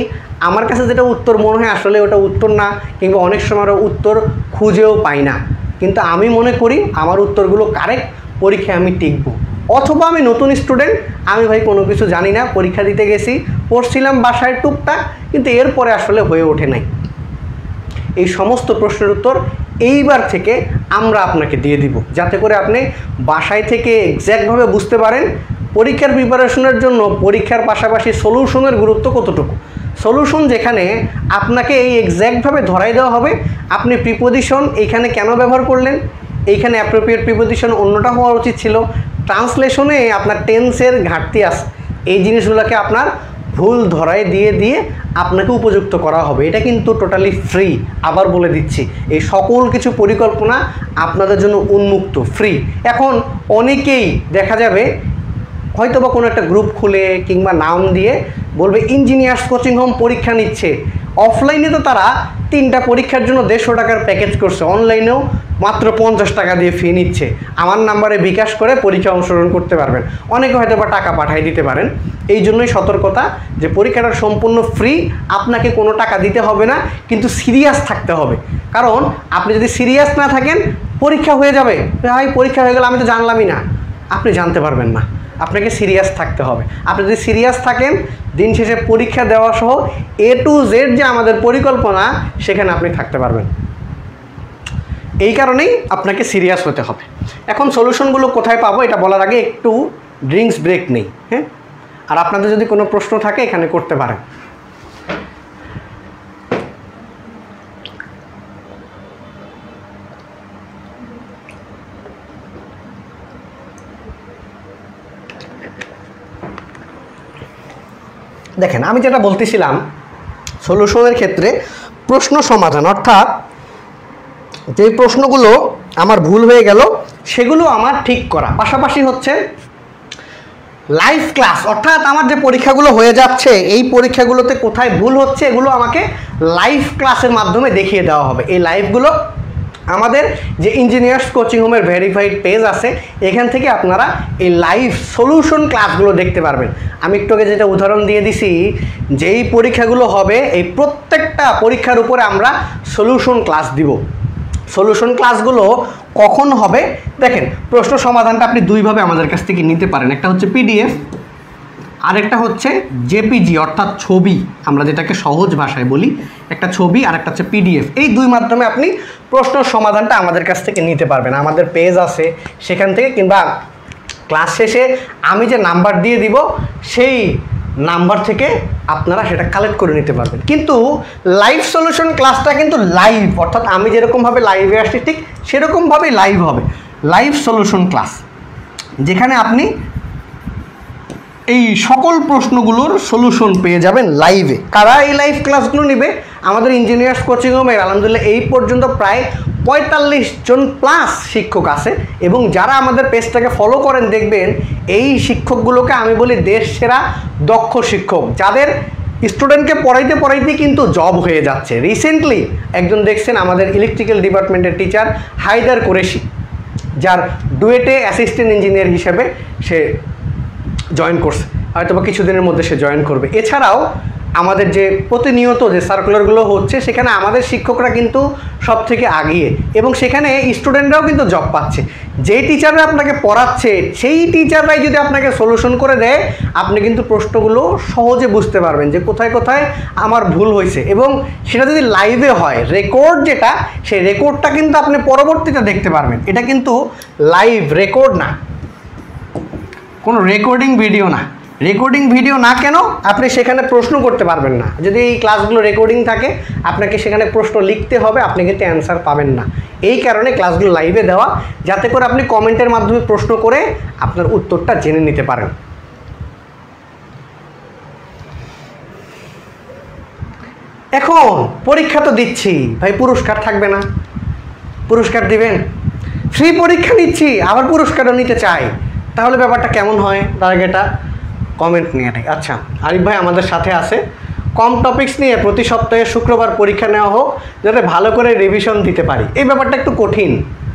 আমার কাছে যেটা উত্তর মনে হয় আসলে ওটা উত্তর না, কিংবা অনেক সময় উত্তর খুঁজেও পাই না, কিন্তু আমি মনে করি আমার উত্তরগুলো কারেক্ট, পরীক্ষায় আমি টিকবো। অথবা আমি নতুন স্টুডেন্ট, আমি ভাই কোনো কিছু জানি না, পরীক্ষা দিতে গেছি, পড়ছিলাম বাসায় টুকটাক, কিন্তু এরপরে আসলে হয়ে ওঠে নাই। এই সমস্ত প্রশ্নের উত্তর এইবার থেকে আমরা আপনাকে দিয়ে দিব, যাতে করে আপনি বাসায় থেকে এক্স্যাক্টভাবে বুঝতে পারেন পরীক্ষার প্রিপারেশনের জন্য পরীক্ষার পাশাপাশি সলিউশনের গুরুত্ব কতটুকু। সলিউশন যেখানে আপনাকে এই এক্স্যাক্টভাবে ধরাই দেওয়া হবে, আপনি প্রিপোজিশন এইখানে কেন ব্যবহার করলেন, এইখানে অ্যাপ্রোপ্রিয়েট প্রিপোজিশন অন্যটা হওয়া উচিত ছিল, ট্রান্সলেশনে আপনার টেন্সের ঘাটতি আছে, এই জিনিসগুলোকে আপনার ভুল ধরায় দিয়ে আপনাকে উপযুক্ত করা হবে। এটা কিন্তু টোটালি ফ্রি, আবার বলে দিচ্ছি, এই সকল কিছু পরিকল্পনা আপনাদের জন্য উন্মুক্ত, ফ্রি। এখন অনেকেই দেখা যাবে হয়তো বা কোনো একটা গ্রুপ খুলে কিংবা নাম দিয়ে বলবে ইঞ্জিনিয়ার্স কোচিং হোম পরীক্ষা নিচ্ছে। অফলাইনে তো তারা 3টা পরীক্ষার জন্য 150 টাকার প্যাকেজ করছে, অনলাইনেও মাত্র 50 টাকা দিয়ে ফি নিচ্ছে। আমার নাম্বারে বিকাশ করে পরীক্ষা অংশগ্রহণ করতে পারবেন, অনেকে হয়তো বা টাকা পাঠিয়ে দিতে পারেন। এই জন্যই সতর্কতা যে পরীক্ষাটা সম্পূর্ণ ফ্রি, আপনাকে কোনো টাকা দিতে হবে না, কিন্তু সিরিয়াস থাকতে হবে। কারণ আপনি যদি সিরিয়াস না থাকেন, পরীক্ষা হয়ে যাবে, ভাই পরীক্ষা হয়ে গেলে আমি তো জানলামই না, আপনি জানতে পারবেন না। আপনাকে সিরিয়াস থাকতে হবে। আপনি যদি সিরিয়াস থাকেন, দিন শেষে পরীক্ষা দেওয়া সহ A to Z যে আমাদের পরিকল্পনা, সেখানে আপনি থাকতে পারবেন। এই কারণেই আপনাকে সিরিয়াস হতে হবে। এখন সলিউশনগুলো কোথায় পাবো এটা বলার আগে একটু ড্রিঙ্কস ব্রেক নেই, হ্যাঁ? আর আপনাদের যদি কোনো প্রশ্ন থাকে এখানে করতে পারেন। দেখেন, আমি যেটা বলতেছিলাম সলিউশনের ক্ষেত্রে প্রশ্ন সমাধান, অর্থাৎ যে প্রশ্নগুলো আমার ভুল হয়ে গেল সেগুলো আমার ঠিক করা, পাশাপাশি হচ্ছে লাইভ ক্লাস, অর্থাৎ আমার যে পরীক্ষাগুলো হয়ে যাচ্ছে এই পরীক্ষাগুলোতে কোথায় ভুল হচ্ছে এগুলো আমাকে লাইভ ক্লাসের মাধ্যমে দেখিয়ে দেওয়া হবে। এই লাইভগুলো আমাদের যে ইঞ্জিনিয়ার্স কোচিং হোমের ভেরিফাইড পেজ আছে, এখান থেকে আপনারা এই লাইভ সলিউশন ক্লাসগুলো দেখতে পারবেন। আমি একটু আগে যেটা উদাহরণ দিয়ে দিছি, যেই পরীক্ষাগুলো হবে এই প্রত্যেকটা পরীক্ষার উপরে আমরা সলিউশন ক্লাস দিব। সলিউশন ক্লাসগুলো কখন হবে দেখেন, প্রশ্ন সমাধানটা আপনি দুইভাবে আমাদের কাছ থেকে নিতে পারেন, একটা হচ্ছে PDF, আরেকটা হচ্ছে জেপিজি অর্থাৎ ছবি, আমরা যেটাকে সহজ ভাষায় বলি, একটা ছবি আর একটা হচ্ছে PDF। এই দুই মাধ্যমে আপনি প্রশ্ন সমাধানটা আমাদের কাছ থেকে নিতে পারবেন। আমাদের পেজ আছে সেখান থেকে, কিংবা ক্লাস শেষে আমি যে নাম্বার দিয়ে দিব সেই নাম্বার থেকে আপনারা সেটা কালেক্ট করে নিতে পারবেন। কিন্তু লাইভ সলিউশন ক্লাসটা কিন্তু লাইভ, অর্থাৎ আমি যেরকমভাবে লাইভে আসছি ঠিক সেরকমভাবেই লাইভ হবে। লাইভ সলিউশন ক্লাস যেখানে আপনি এই সকল প্রশ্নগুলোর সলিউশন পেয়ে যাবেন লাইভে। কারা এই লাইভ ক্লাসগুলো নেবে? আমাদের ইঞ্জিনিয়ার্স কোচিং হোমের আলহামদুলিল্লাহ এই পর্যন্ত প্রায় 45 জন প্লাস শিক্ষক আছে, এবং যারা আমাদের পেজটাকে ফলো করেন দেখবেন এই শিক্ষকগুলোকে আমি বলি দেশ সেরা দক্ষ শিক্ষক, যাদের স্টুডেন্টকে পড়াইতে পড়াইতে কিন্তু জব হয়ে যাচ্ছে। রিসেন্টলি একজন দেখছেন আমাদের ইলেকট্রিক্যাল ডিপার্টমেন্টের টিচার হায়দার কুরেশি, যার ডুয়েটে অ্যাসিস্ট্যান্ট ইঞ্জিনিয়ার হিসেবে সে জয়েন করছে, হয়তো বা কিছুদিনের মধ্যে সে জয়েন করবে। এছাড়াও আমাদের যে প্রতিনিয়ত যে সার্কুলারগুলো হচ্ছে সেখানে আমাদের শিক্ষকরা কিন্তু সব থেকে আগিয়ে, এবং সেখানে স্টুডেন্টরাও কিন্তু জব পাচ্ছে। যেই টিচাররা আপনাকে পড়াচ্ছে সেই টিচাররাই যদি আপনাকে সলিউশন করে দেয়, আপনি কিন্তু প্রশ্নগুলো সহজে বুঝতে পারবেন যে কোথায় কোথায় আমার ভুল হয়েছে। এবং সেটা যদি লাইভে হয়, রেকর্ড যেটা, সেই রেকর্ডটা কিন্তু আপনি পরবর্তীতে দেখতে পারবেন। এটা কিন্তু লাইভ রেকর্ড না, কোনো রেকর্ডিং ভিডিও না। রেকর্ডিং ভিডিও না কেন, আপনি সেখানে প্রশ্ন করতে পারবেন না। যদি এই ক্লাসগুলো রেকর্ডিং থাকে, আপনাকে সেখানে প্রশ্ন লিখতে হবে, আপনি কিন্তু অ্যান্সার পাবেন না। এই কারণে ক্লাসগুলো লাইভে দেওয়া, যাতে করে আপনি কমেন্টের মাধ্যমে প্রশ্ন করে আপনার উত্তরটা জেনে নিতে পারেন। এখন পরীক্ষা তো দিচ্ছি ভাই, পুরস্কার থাকবে না? পুরস্কার দিবেন? ফ্রি পরীক্ষা নিচ্ছি আবার পুরস্কারও নিতে চাই, তাহলে ব্যাপারটা কেমন হয়? তার আগে এটা কমেন্ট নিয়ে নেই। আচ্ছা, আরিফ ভাই আমাদের সাথে আছে। কম টপিকস নিয়ে প্রতি সপ্তাহে শুক্রবার পরীক্ষা নেওয়া হোক, যাতে ভালো করে রিভিশন দিতে পারি। এই ব্যাপারটা একটু কঠিন,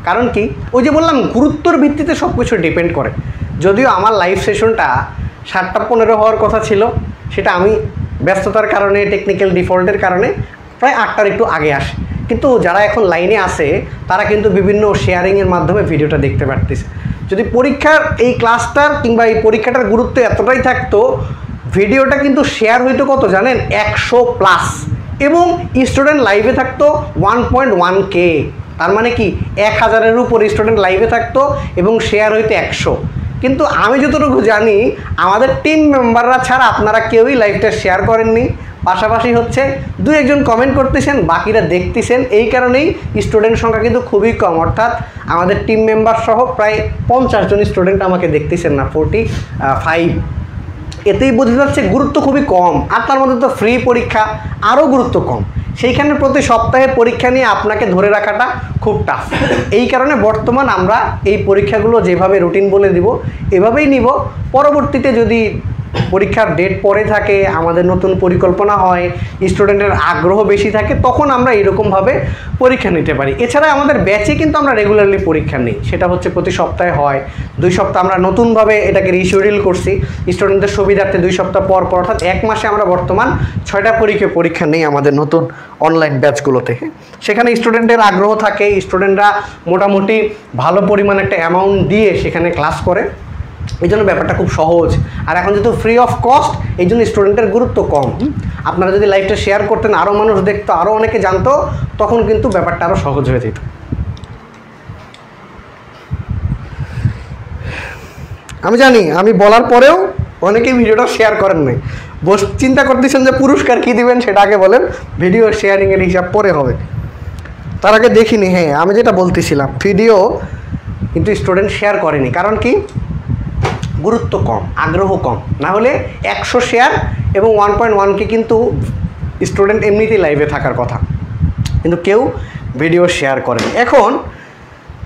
কারণ কি, ওই যে বললাম গুরুত্বর ভিত্তিতে সব কিছু ডিপেন্ড করে। যদিও আমার লাইভ সেশনটা 7:15 হওয়ার কথা ছিল, সেটা আমি ব্যস্ততার কারণে, টেকনিক্যাল ডিফল্টের কারণে প্রায় 8টার একটু আগে আসে। কিন্তু যারা এখন লাইনে আছে তারা কিন্তু বিভিন্ন শেয়ারিংয়ের মাধ্যমে ভিডিওটা দেখতে পারতেছে। যদি পরীক্ষার এই ক্লাসটার কিংবা এই পরীক্ষাটার গুরুত্ব এতটাই থাকতো, ভিডিওটা কিন্তু শেয়ার হইতো কত জানেন, 100+, এবং স্টুডেন্ট লাইভে থাকতো 1.1K। তার মানে কি 1000-এর উপর স্টুডেন্ট লাইভে থাকতো এবং শেয়ার হইতো 100। কিন্তু আমি যতটুকু জানি আমাদের টিম মেম্বাররা ছাড়া আপনারা কেউই লাইভটা শেয়ার করেননি। পাশাপাশি হচ্ছে 2-1জন কমেন্ট করতেছেন, বাকিরা দেখতেছেন। এই কারণেই স্টুডেন্ট সংখ্যা কিন্তু খুবই কম, অর্থাৎ আমাদের টিম মেম্বার সহ প্রায় 50 জন স্টুডেন্ট আমাকে দেখতেছেন না, 45। এতেই বোঝা যাচ্ছে গুরুত্ব খুবই কম। আর তার মধ্যে তো ফ্রি পরীক্ষা, আরও গুরুত্ব কম। সেইখানে প্রতি সপ্তাহে পরীক্ষা নিয়ে আপনাকে ধরে রাখাটা খুব টাফ। এই কারণে বর্তমান আমরা এই পরীক্ষাগুলো যেভাবে রুটিন বলে দিব এভাবেই নিব। পরবর্তীতে যদি পরীক্ষার ডেট পরে থাকে, আমাদের নতুন পরিকল্পনা হয়, স্টুডেন্টের আগ্রহ বেশি থাকে, তখন আমরা এরকমভাবে পরীক্ষা নিতে পারি। এছাড়া আমাদের ব্যাচে কিন্তু আমরা রেগুলারলি পরীক্ষা নিই, সেটা হচ্ছে প্রতি সপ্তাহে হয়। 2 সপ্তাহ আমরা নতুনভাবে এটাকে রিশিডিউল করছি স্টুডেন্টদের সুবিধার্থে। 2 সপ্তাহ পর পর, অর্থাৎ 1 মাসে আমরা বর্তমান 6টা পরীক্ষা নেই আমাদের নতুন অনলাইন ব্যাচগুলোতে। সেখানে স্টুডেন্টের আগ্রহ থাকে, স্টুডেন্টরা মোটামুটি ভালো পরিমাণ একটা অ্যামাউন্ট দিয়ে সেখানে ক্লাস করে, এই জন্য ব্যাপারটা খুব সহজ। আর এখন যেহেতু ফ্রি অফ কস্ট, এই জন্য স্টুডেন্টের গুরুত্ব কম। আপনারা যদি লাইভটা শেয়ার করতেন, আরও মানুষ দেখতো, আরও অনেকে জানতো, তখন কিন্তু ব্যাপারটা আরও সহজ হয়ে যেত। আমি জানি আমি বলার পরেও অনেকেই ভিডিওটা শেয়ার করেন নাই। চিন্তা করতেছেন যে পুরস্কার কী দিবেন সেটা আগে বলেন, ভিডিও শেয়ারিংয়ের হিসাব পরে হবে। তার আগে দেখিনি। হ্যাঁ, আমি যেটা বলতেছিলাম, ভিডিও কিন্তু স্টুডেন্ট শেয়ার করেনি। কারণ কি? গুরুত্ব কম, আগ্রহ কম। না হলে 100 শেয়ার এবং 1.1K কিন্তু স্টুডেন্ট এমনিতেই লাইভে থাকার কথা, কিন্তু কেউ ভিডিও শেয়ার করেন। এখন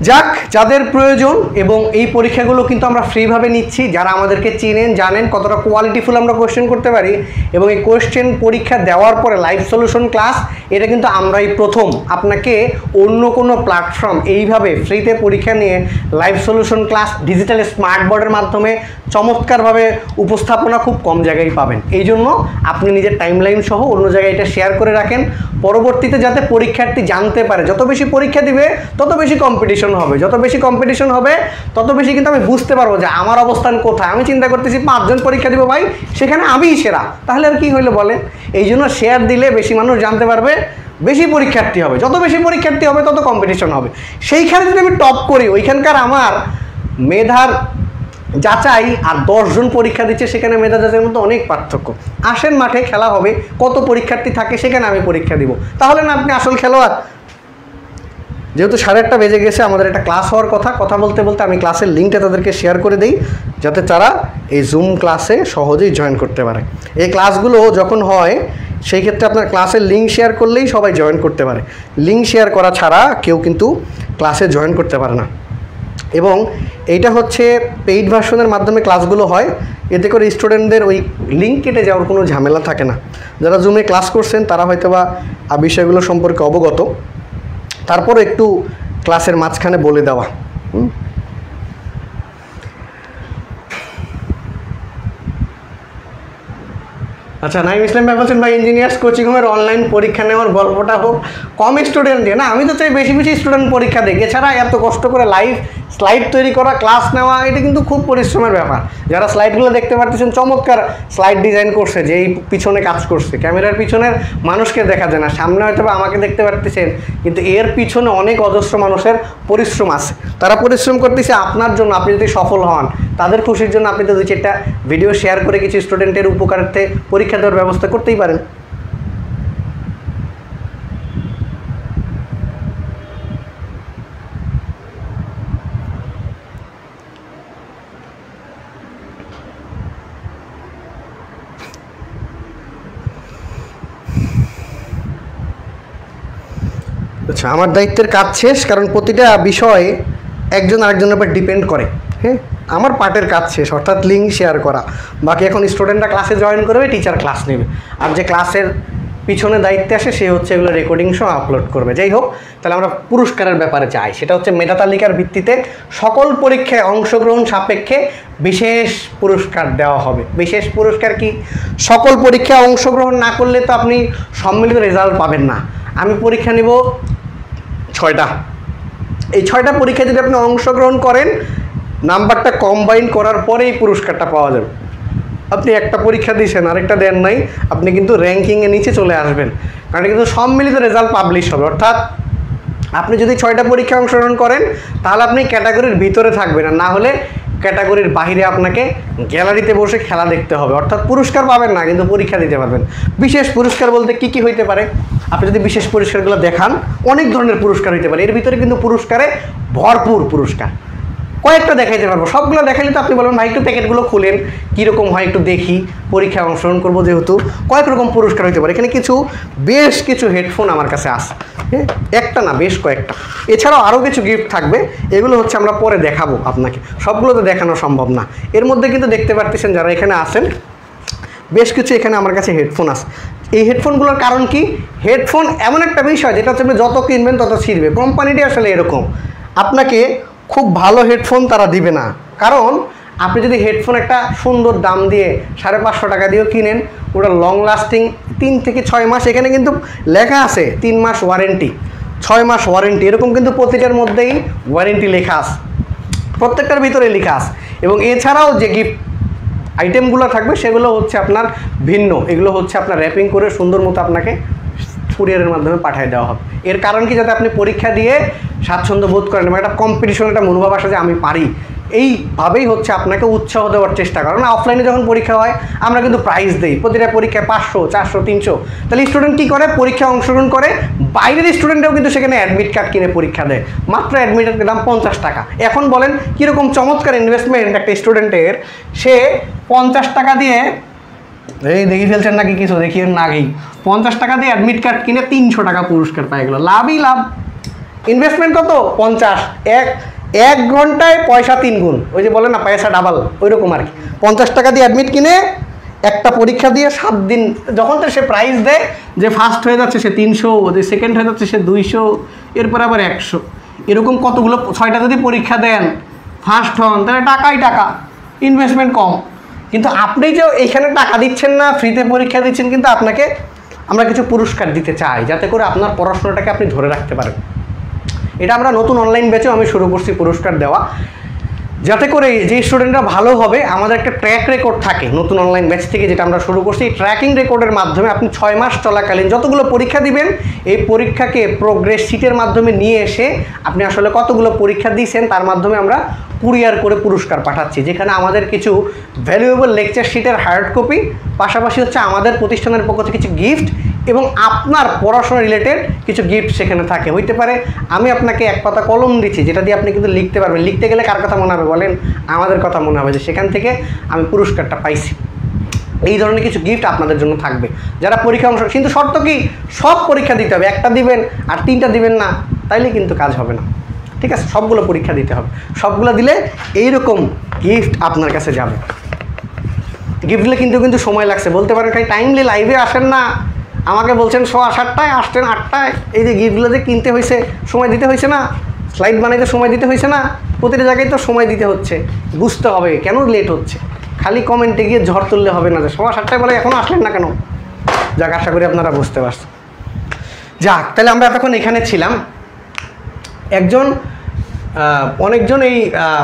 যাক, যাদের প্রয়োজন, এবং এই পরীক্ষাগুলো কিন্তু আমরা ফ্রিভাবে নিচ্ছি। যারা আমাদেরকে চিনেন, জানেন কতটা কোয়ালিটিফুল আমরা কোয়েশ্চেন করতে পারি, এবং এই কোয়েশ্চেন পরীক্ষা দেওয়ার পরে লাইভ সলিউশন ক্লাস, এটা কিন্তু আমরাই প্রথম। আপনাকে অন্য কোনো প্ল্যাটফর্ম এইভাবে ফ্রিতে পরীক্ষা নিয়ে live solution class digital smart বোর্ডের মাধ্যমে চমৎকারভাবে উপস্থাপনা খুব কম জায়গায় পাবেন। এই জন্য আপনি নিজের টাইমলাইন সহ অন্য জায়গায় এটা শেয়ার করে রাখেন, পরবর্তীতে যাতে পরীক্ষার্থী জানতে পারে। যত বেশি পরীক্ষা দিবে তত বেশি কম্পিটিশন হবে, যত বেশি কম্পিটিশন হবে তত বেশি কিন্তু আমি বুঝতে পারবো যে আমার অবস্থান কোথায়। আমি চিন্তা করতেছি 5 জন পরীক্ষা দিব ভাই, সেখানে আমিই সেরা, তাহলে আর কি হইলো বলে। এই জন্য শেয়ার দিলে বেশি মানুষ জানতে পারবে, বেশি পরীক্ষার্থী হবে। যত বেশি পরীক্ষার্থী হবে তত কম্পিটিশন হবে। সেইখানে যদি আমি টপ করি, ওইখানকার আমার মেধার যাচাই আর 10 জন পরীক্ষা দিচ্ছে, সেখানে মেধা যাচাইয়ের মধ্যে অনেক পার্থক্য। আসেন, মাঠে খেলা হবে, কত পরীক্ষার্থী থাকে সেখানে আমি পরীক্ষা দিব, তাহলে না আপনি আসল খেলোয়াড়। যেহেতু 8:30 বেজে গেছে, আমাদের একটা ক্লাস হওয়ার কথা বলতে বলতে আমি ক্লাসের লিঙ্কটা তাদেরকে শেয়ার করে দিই, যাতে তারা এই জুম ক্লাসে সহজেই জয়েন করতে পারে। এই ক্লাসগুলো যখন হয় সেই ক্ষেত্রে আপনার ক্লাসের লিঙ্ক শেয়ার করলেই সবাই জয়েন করতে পারে। লিঙ্ক শেয়ার করা ছাড়া কেউ কিন্তু ক্লাসে জয়েন করতে পারে না। এবং এইটা হচ্ছে পেইড ভার্সনের মাধ্যমে ক্লাসগুলো হয়, এতে করে স্টুডেন্টদের ওই লিঙ্ক কেটে যাওয়ার কোনো ঝামেলা থাকে না। যারা জুমে ক্লাস করছেন তারা হয়তো বা বিষয়গুলো সম্পর্কে অবগত, তারপর একটু ক্লাসের মাঝখানে বলে দেওয়া। আচ্ছা, নাইম ইসলাম ভাই বলছেন, ভাই ইঞ্জিনিয়ার্স কোচিং হোমের অনলাইন পরীক্ষা নেওয়ার গল্পটা হোক, কম স্টুডেন্ট দিয়ে না। আমি তো চাই বেশি বেশি স্টুডেন্ট পরীক্ষা দেখ। এছাড়া এত কষ্ট করে লাইভ স্লাইড তৈরি করা, ক্লাস নেওয়া, এটা কিন্তু খুব পরিশ্রমের ব্যাপার। যারা স্লাইডগুলো দেখতে পারতেছেন, চমৎকার স্লাইড ডিজাইন করছে, যে এই পিছনে কাজ করছে। ক্যামেরার পিছনের মানুষকে দেখা যায় না, সামনে হয়তো বা আমাকে দেখতে পারতেছেন, কিন্তু এর পিছনে অনেক অজস্র মানুষের পরিশ্রম আছে। তারা পরিশ্রম করতেছে আপনার জন্য। আপনি যদি সফল হন, তাদের খুশির জন্য আপনি তো 2-4টা ভিডিও শেয়ার করে কিছু স্টুডেন্টের উপকারার্থে পরীক্ষা দেওয়ার ব্যবস্থা করতেই পারেন। আচ্ছা, আমার দায়িত্বের কাজ শেষ, কারণ প্রতিটা বিষয় একজন আরেকজনের উপর ডিপেন্ড করে। হ্যাঁ, আমার পার্টের কাজ শেষ, অর্থাৎ লিঙ্ক শেয়ার করা। বাকি এখন স্টুডেন্টরা ক্লাসে জয়েন করবে, টিচার ক্লাস নেবে, আর যে ক্লাসের পিছনে দায়িত্বে আসে সে হচ্ছে এগুলো রেকর্ডিং সহ আপলোড করবে। যাই হোক, তাহলে আমরা পুরস্কারের ব্যাপারে চাই। সেটা হচ্ছে মেধা তালিকার ভিত্তিতে সকল পরীক্ষায় অংশগ্রহণ সাপেক্ষে বিশেষ পুরস্কার দেওয়া হবে। বিশেষ পুরস্কার কি? সকল পরীক্ষায় অংশগ্রহণ না করলে তো আপনি সম্মিলিত রেজাল্ট পাবেন না। আমি পরীক্ষা নিব 6টা। এই 6টা পরীক্ষায় যদি আপনি অংশগ্রহণ করেন, নাম্বারটা কম্বাইন করার পরেই পুরস্কারটা পাওয়া যাবে। আপনি একটা পরীক্ষা দিয়েছেন আরেকটা দেন নাই, আপনি কিন্তু র্যাঙ্কিংয়ে নিচে চলে আসবেন, কারণ কিন্তু সম্মিলিত রেজাল্ট পাবলিশ হবে। অর্থাৎ আপনি যদি 6টা পরীক্ষা অংশগ্রহণ করেন তাহলে আপনি ক্যাটাগরির ভিতরে থাকবেন, আর না হলে ক্যাটাগরির বাইরে আপনাকে গ্যালারিতে বসে খেলা দেখতে হবে। অর্থাৎ পুরস্কার পাবেন না, কিন্তু পরীক্ষা দিতে পারবেন। বিশেষ পুরস্কার বলতে কী কী হইতে পারে, আপনি যদি বিশেষ পুরস্কারগুলো দেখান অনেক ধরনের পুরস্কার হইতে পারে। এর ভিতরে কিন্তু পুরস্কারে ভরপুর পুরস্কার, কয়েকটা দেখাইতে পারবো। সবগুলো দেখাইলে তো আপনি বলবেন ভাই একটু প্যাকেটগুলো খুলেন, কীরকম হয় একটু দেখি, পরীক্ষায় অংশগ্রহণ করবো যেহেতু। কয়েক রকম পুরস্কার হইতে পারে। এখানে বেশ কিছু হেডফোন আমার কাছে আছে, হ্যাঁ, একটা না বেশ কয়েকটা। এছাড়াও আরও কিছু গিফট থাকবে, এগুলো হচ্ছে আমরা পরে দেখাবো আপনাকে, সবগুলো তো দেখানো সম্ভব না। এর মধ্যে কিন্তু দেখতে পারতেছেন যারা এখানে আছেন বেশ কিছু এখানে আমার কাছে হেডফোন আছে। এই হেডফোনগুলোর কারণ কি, হেডফোন এমন একটা বিষয় যেটা হচ্ছে যত কিনবেন তত ছিঁড়বে। কোম্পানিটি আসলে এরকম, আপনাকে খুব ভালো হেডফোন তারা দিবে না। কারণ আপনি যদি হেডফোন একটা সুন্দর দাম দিয়ে 550 টাকা দিয়েও কিনেন, ওটা লং লাস্টিং 3 থেকে 6 মাস, এখানে কিন্তু লেখা আছে 3 মাস ওয়ারেন্টি, 6 মাস ওয়ারেন্টি, এরকম কিন্তু প্রতিটার মধ্যেই ওয়ারেন্টি লেখা আছে, প্রত্যেকটার ভিতরে লেখা আছে। এবং এছাড়াও যে গিফট আইটেমগুলো থাকবে সেগুলো হচ্ছে আপনার ভিন্ন, এগুলো হচ্ছে আপনার র্যাপিং করে সুন্দর মতো আপনাকে কুরিয়ারের মাধ্যমে পাঠিয়ে দেওয়া হবে। এর কারণ কি, যাতে আপনি পরীক্ষা দিয়ে স্বাচ্ছন্দ্য বোধ করেন এবং একটা কম্পিটিশন, একটা মনোভাব আসে যে আমি পারি। এইভাবেই হচ্ছে আপনাকে উৎসাহ দেওয়ার চেষ্টা করেন। অফলাইনে যখন পরীক্ষা হয় আমরা কিন্তু প্রাইজ দিই, প্রতিটা পরীক্ষায় 500, 400, 300। তাহলে স্টুডেন্ট কী করে, পরীক্ষা অংশগ্রহণ করে, বাইরের স্টুডেন্টরাও কিন্তু সেখানে অ্যাডমিট কার্ড কিনে পরীক্ষা দেয়। মাত্র অ্যাডমিট কার্ডের দাম 50 টাকা। এখন বলেন কীরকম চমৎকার ইনভেস্টমেন্ট একটা স্টুডেন্টের, সে 50 টাকা দিয়ে, এই দেখি ফেলছেন নাকি কিছু দেখিয়ে নাকি, 50 টাকা দিয়ে অ্যাডমিট কার্ড কিনে 300 টাকা পুরস্কার পায় গেল। লাভই লাভ। ইনভেস্টমেন্ট কত, 50, এক ঘন্টায় পয়সা 3 গুণ, ওই যে বলে না পয়সা ডাবল, ওই রকম আর কি। 50 টাকা দিয়ে অ্যাডমিট কিনে একটা পরীক্ষা দিয়ে 7 দিন, যখন তো সে প্রাইজ দেয়, যে ফার্স্ট হয়ে যাচ্ছে সে 300, যে সেকেন্ড হয়ে যাচ্ছে সে 200, এরপর আবার 100, এরকম কতগুলো 6টা যদি পরীক্ষা দেন, ফার্স্ট হন, তাহলে টাকাই টাকা, ইনভেস্টমেন্ট কম। কিন্তু আপনি যে এখানে টাকা দিচ্ছেন না, ফ্রিতে পরীক্ষা দিচ্ছেন, কিন্তু আপনাকে আমরা কিছু পুরস্কার দিতে চাই যাতে করে আপনার পড়াশোনাটাকে আপনি ধরে রাখতে পারেন। এটা আমরা নতুন অনলাইন ব্যাচেও আমি শুরু করছি পুরস্কার দেওয়া, যাতে করে যে স্টুডেন্টরা ভালো হবে, আমাদের একটা ট্র্যাক রেকর্ড থাকে নতুন অনলাইন ব্যাচ থেকে যেটা আমরা শুরু করছি। এই ট্র্যাকিং রেকর্ডের মাধ্যমে আপনি 6 মাস চলাকালীন যতগুলো পরীক্ষা দিবেন, এই পরীক্ষাকে প্রোগ্রেস শিটের মাধ্যমে নিয়ে এসে আপনি আসলে কতগুলো পরীক্ষা দিয়েছেন তার মাধ্যমে আমরা কুরিয়ার করে পুরস্কার পাঠাচ্ছি, যেখানে আমাদের কিছু ভ্যালুয়েবল লেকচার শিটের হার্ড কপি, পাশাপাশি হচ্ছে আমাদের প্রতিষ্ঠানের পক্ষ থেকে কিছু গিফট এবং আপনার পড়াশোনা রিলেটেড কিছু গিফট সেখানে থাকে। হইতে পারে আমি আপনাকে এক পাতা কলম দিচ্ছি, যেটা দিয়ে আপনি কিন্তু লিখতে পারবেন। লিখতে গেলে কার কথা মনে হবে বলেন, আমাদের কথা মনে হবে যে সেখান থেকে আমি পুরস্কারটা পাইছি। এই ধরনের কিছু গিফট আপনাদের জন্য থাকবে যারা পরীক্ষা অংশ, কিন্তু শর্ত কি, সব পরীক্ষা দিতে হবে। একটা দিবেন আর 3টা দিবেন না, তাইলে কিন্তু কাজ হবে না। ঠিক আছে, সবগুলো পরীক্ষা দিতে হবে। সবগুলো দিলে এইরকম গিফট আপনার কাছে যাবে। গিফট দিলে কিন্তু সময় লাগছে, বলতে পারেন খালি টাইমলি লাইভে আসেন না, আমাকে বলছেন 7:30 আসতেন 8টায়, এই যে গিফটগুলো যে কিনতে হয়েছে, সময় দিতে হয়েছে না, স্লাইড বানাইতে সময় দিতে হয়েছে না, প্রতিটা জায়গায় তো সময় দিতে হচ্ছে। বুঝতে হবে কেন লেট হচ্ছে, খালি কমেন্টে গিয়ে ঝড় তুললে হবে না যে 7:30 বলে এখনও আসলেন না কেন। যাক, আশা করি আপনারা বুঝতে পারছেন। যাক, তাহলে আমরা এতক্ষণ এখানে ছিলাম। অনেকজন এই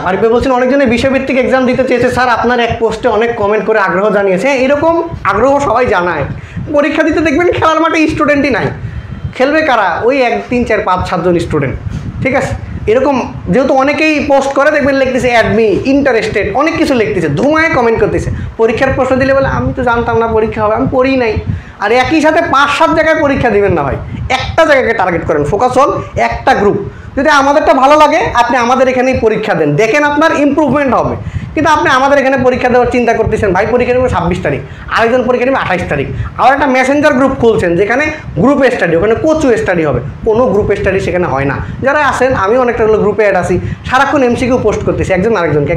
আরিফ বলছেন অনেকজন এই বিষয়ভিত্তিক এক্সাম দিতে চেয়েছে স্যার, আপনার এক পোস্টে অনেক কমেন্ট করে আগ্রহ জানিয়েছে। এরকম আগ্রহ সবাই জানায়, পরীক্ষা দিতে দেখবেন খেলার মাঠে স্টুডেন্টই নাই, খেলবে কারা, ওই 1, 3, 4, 5, 7 জন স্টুডেন্ট। ঠিক আছে, এরকম যেহেতু অনেকেই পোস্ট করে দেখবেন লিখতেছে অ্যাডমি, ইন্টারেস্টেড, অনেক কিছু লিখতেছে, ধুমায় কমেন্ট করতেছে। পরীক্ষার প্রশ্ন দিলে বলে আমি তো জানতাম না পরীক্ষা হবে, আমি পড়ি নাই। আর একই সাথে 5-7 জায়গায় পরীক্ষা দিবেন না ভাই, একটা জায়গাকে টার্গেট করেন, ফোকাস অন একটা গ্রুপ। যদি আমাদেরটা ভালো লাগে আপনি আমাদের এখানেই পরীক্ষা দেন, দেখেন আপনার ইমপ্রুভমেন্ট হবে। কিন্তু আপনি আমাদের এখানে পরীক্ষা দেওয়ার চিন্তা করতেছেন, ভাই পরীক্ষা নেবে 26 তারিখ, আরেকজন পরীক্ষা নেবে 28 তারিখ, আবার একটা মেসেঞ্জার গ্রুপ খুলছেন যেখানে গ্রুপ স্টাডি, ওখানে কোচু স্টাডি হবে। কোনো গ্রুপ স্টাডি সেখানে হয় না। যারা আসেন, আমি অনেকটা গ্রুপে অ্যাড আছি, সারাক্ষণ এমসিকিউ পোস্ট করতেছি একজন আরেকজনকে,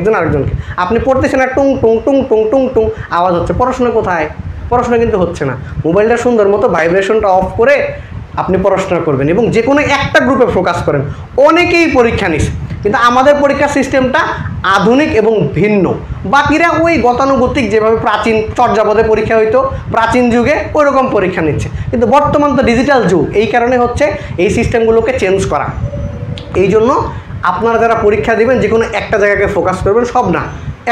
আপনি পড়তেছেন আর টুং টুং টুং টুং টুং টুং আওয়াজ হচ্ছে, পড়াশোনা কোথায়? পড়াশোনা কিন্তু হচ্ছে না। মোবাইলটা সুন্দর মতো ভাইব্রেশনটা অফ করে আপনি পড়াশোনা করবেন এবং যে কোনো একটা গ্রুপে ফোকাস করেন। অনেকেই পরীক্ষা নিছে, কিন্তু আমাদের পরীক্ষার সিস্টেমটা আধুনিক এবং ভিন্ন। বাকিরা ওই গতানুগতিক যেভাবে প্রাচীন চর্যাপদে পরীক্ষা হইতো প্রাচীন যুগে, ওই রকম পরীক্ষা নিচ্ছে। কিন্তু বর্তমান তো ডিজিটাল যুগ, এই কারণে হচ্ছে এই সিস্টেমগুলোকে চেঞ্জ করা। এই জন্য আপনারা যারা পরীক্ষা দিবেন যে কোনো একটা জায়গাকে ফোকাস করবেন, সব না,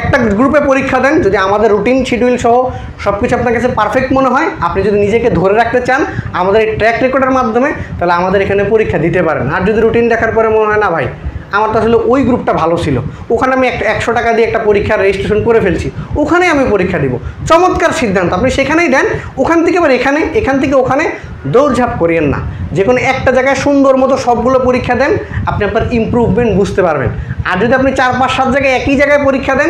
একটা গ্রুপে পরীক্ষা দেন। যদি আমাদের রুটিন শিডিউল সহ সব কিছু আপনার কাছে পারফেক্ট মনে হয়, আপনি যদি নিজেকে ধরে রাখতে চান আমাদের এই ট্র্যাক রেকর্ডের মাধ্যমে, তাহলে আমাদের এখানে পরীক্ষা দিতে পারেন। আর যদি রুটিন দেখার পরে মনে হয় না ভাই আমার তো আসলে ওই গ্রুপটা ভালো ছিল, ওখানে আমি 100 টাকা দিয়ে একটা পরীক্ষার রেজিস্ট্রেশন করে ফেলছি, ওখানেই আমি পরীক্ষা দিব, চমৎকার সিদ্ধান্ত, আপনি সেখানেই দেন। ওখান থেকে আবার এখানে, এখান থেকে ওখানে দৌড়ঝাঁপ করিয়েন না। যে কোনো একটা জায়গায় সুন্দর মতো সবগুলো পরীক্ষা দেন, আপনি আপনার ইমপ্রুভমেন্ট বুঝতে পারবেন। আর যদি আপনি 4, 5, 7 জায়গায় একই জায়গায় পরীক্ষা দেন,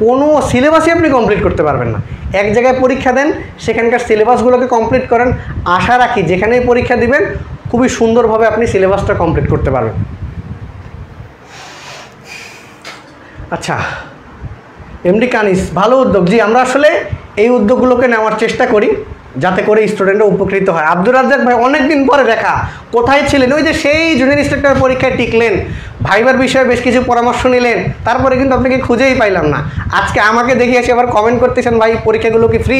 কোনো সিলেবাসই আপনি কমপ্লিট করতে পারবেন না। এক জায়গায় পরীক্ষা দেন, সেখানকার সিলেবাসগুলোকে কমপ্লিট করেন, আশা রাখি যেখানেই পরীক্ষা দিবেন খুবই সুন্দরভাবে আপনি সিলেবাসটা কমপ্লিট করতে পারবেন। আচ্ছা, এমডি কানিস, ভালো উদ্যোগ। জি, আমরা আসলে এই উদ্যোগগুলোকে নেওয়ার চেষ্টা করি যাতে করে স্টুডেন্টরা উপকৃত হয়। আব্দুর রাজ্জাক ভাই, অনেক দিন পরে দেখা, কোথায় ছিলেন? ওই যে সেই জুনিয়র ইন্সট্রাক্টর পরীক্ষায় টিকলেন, ভাইবার বিষয়ে বেশ কিছু পরামর্শ নিলেন, তারপরে কিন্তু আপনাকে খুঁজেই পাইলাম না। আজকে আমাকে দেখে এসে আবার কমেন্ট করতেছেন ভাই পরীক্ষাগুলো কি ফ্রি?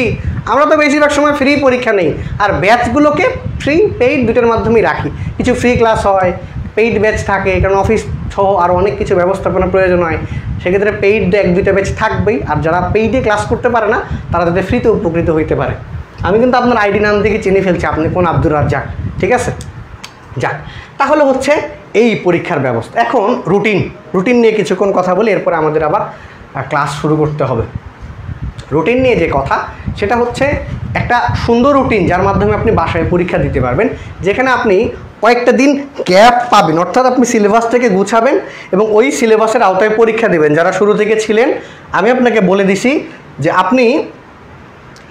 আমরা তো বেশিরভাগ সময় ফ্রি পরীক্ষা নেই, আর ব্যাচগুলোকে ফ্রি পেইড দুটোর মাধ্যমেই রাখি। কিছু ফ্রি ক্লাস হয়, পেইড ব্যাচ থাকে, কারণ অফিস সহ আরও অনেক কিছু ব্যবস্থাপনা প্রয়োজন হয়, সেক্ষেত্রে পেইড 1-2টা ব্যাচ থাকবেই। আর যারা পেইডে ক্লাস করতে পারে না তারা যাতে ফ্রিতে উপকৃত হইতে পারে। আমি কিন্তু আপনার আইডি নাম থেকে চিনে ফেলছি আপনি কোন আব্দুর রাজ্জাক, ঠিক আছে? যাক, তাহলে হচ্ছে এই পরীক্ষার ব্যবস্থা। এখন রুটিন নিয়ে কিছুক্ষণ কথা বলি, এরপরে আমাদের আবার ক্লাস শুরু করতে হবে। রুটিন নিয়ে যে কথা, সেটা হচ্ছে একটা সুন্দর রুটিন যার মাধ্যমে আপনি বাসায় পরীক্ষা দিতে পারবেন, যেখানে আপনি কয়েকটা দিন গ্যাপ পাবেন, অর্থাৎ আপনি সিলেবাসটাকে গুছাবেন এবং ওই সিলেবাসের আওতায় পরীক্ষা দেবেন। যারা শুরু থেকে ছিলেন আমি আপনাকে বলে দিছি যে আপনি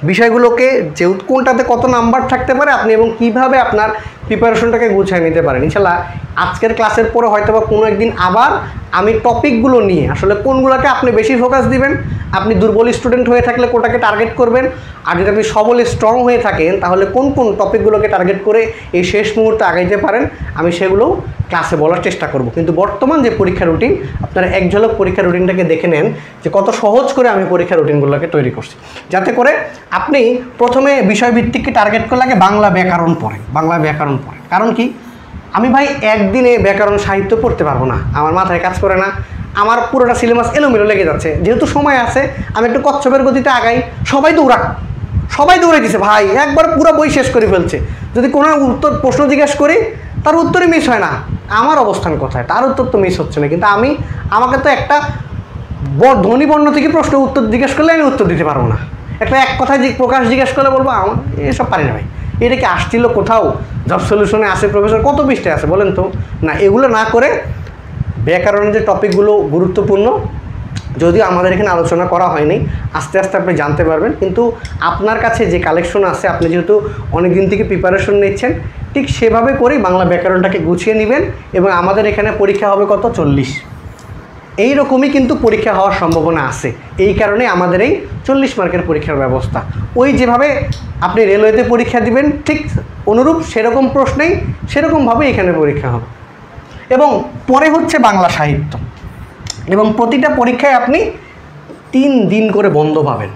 বিষয়গুলোকে যে কোনটাতে কত নাম্বার থাকতে পারে আপনি এবং কিভাবে আপনার প্রিপারেশনটাকে গুছিয়ে নিতে পারেন। ইনশাল্লাহ আজকের ক্লাসের পরে হয়তো বা কোনো একদিন আবার আমি টপিকগুলো নিয়ে আসলে কোনগুলোকে আপনি বেশি ফোকাস দিবেন, আপনি দুর্বল স্টুডেন্ট হয়ে থাকলে কোনটাকে টার্গেট করবেন, আর যদি আপনি সবল স্ট্রং হয়ে থাকেন তাহলে কোন কোন টপিকগুলোকে টার্গেট করে এই শেষ মুহূর্তে আগাইতে পারেন, আমি সেগুলোও ক্লাসে বলার চেষ্টা করব। কিন্তু বর্তমান যে পরীক্ষা রুটিন, আপনারা এক ঝলক পরীক্ষা রুটিনটাকে দেখে নেন যে কত সহজ করে আমি পরীক্ষা রুটিনগুলোকে তৈরি করছি, যাতে করে আপনি প্রথমে বিষয়ভিত্তিককে টার্গেট করলে আগে বাংলা ব্যাকরণ পড়েন। কারণ কি, আমি ভাই একদিনে ব্যাকরণ সাহিত্য পড়তে পারবো না, আমার মাথায় কাজ করে না, আমার পুরোটা সিলেবাস এলোমেলো লেগে যাচ্ছে। যেহেতু সময় আছে আমি একটু কচ্ছপের গতিতে আগাই, সবাই দৌড়াইতেছে ভাই, একবার পুরো বই শেষ করে ফেলছে। যদি কোনো প্রশ্ন জিজ্ঞেস করি তার উত্তরই মিস হয় না, আমার অবস্থান কোথায়? তার উত্তর তো মিস হচ্ছে না, কিন্তু আমাকে তো একটা ধ্বনিবর্ণ থেকে প্রশ্ন উত্তর জিজ্ঞেস করলে আমি উত্তর দিতে পারবো না, এক কথায় প্রকাশ জিজ্ঞেস করলে বলবো আমার এসব পারি না ভাই, এটা কি আসছিল কোথাও জব সলিউশনে আসে প্রফেসর, কত পৃষ্ঠায় আছে বলেন তো? না, এগুলো না করে ব্যাকরণের যে টপিকগুলো গুরুত্বপূর্ণ, যদিও আমাদের এখানে আলোচনা করা হয়নি, আস্তে আস্তে আপনি জানতে পারবেন। কিন্তু আপনার কাছে যে কালেকশন আছে, আপনি যেহেতু অনেক দিন থেকে প্রিপারেশন নিচ্ছেন, ঠিক সেভাবে করেই বাংলা ব্যাকরণটাকে গুছিয়ে নেবেন। এবং আমাদের এখানে পরীক্ষা হবে কত? 40। এইরকমই কিন্তু পরীক্ষা হওয়ার সম্ভাবনা আছে, এই কারণে আমাদের এই 40 মার্কের পরীক্ষার ব্যবস্থা। ওই যেভাবে আপনি রেলওয়েতে পরীক্ষা দিবেন ঠিক অনুরূপ সেরকম প্রশ্নেই সেরকমভাবে এখানে পরীক্ষা হবে। এবং পরে হচ্ছে বাংলা সাহিত্য, এবং প্রতিটা পরীক্ষায় আপনি 3 দিন করে বন্ধ পাবেন।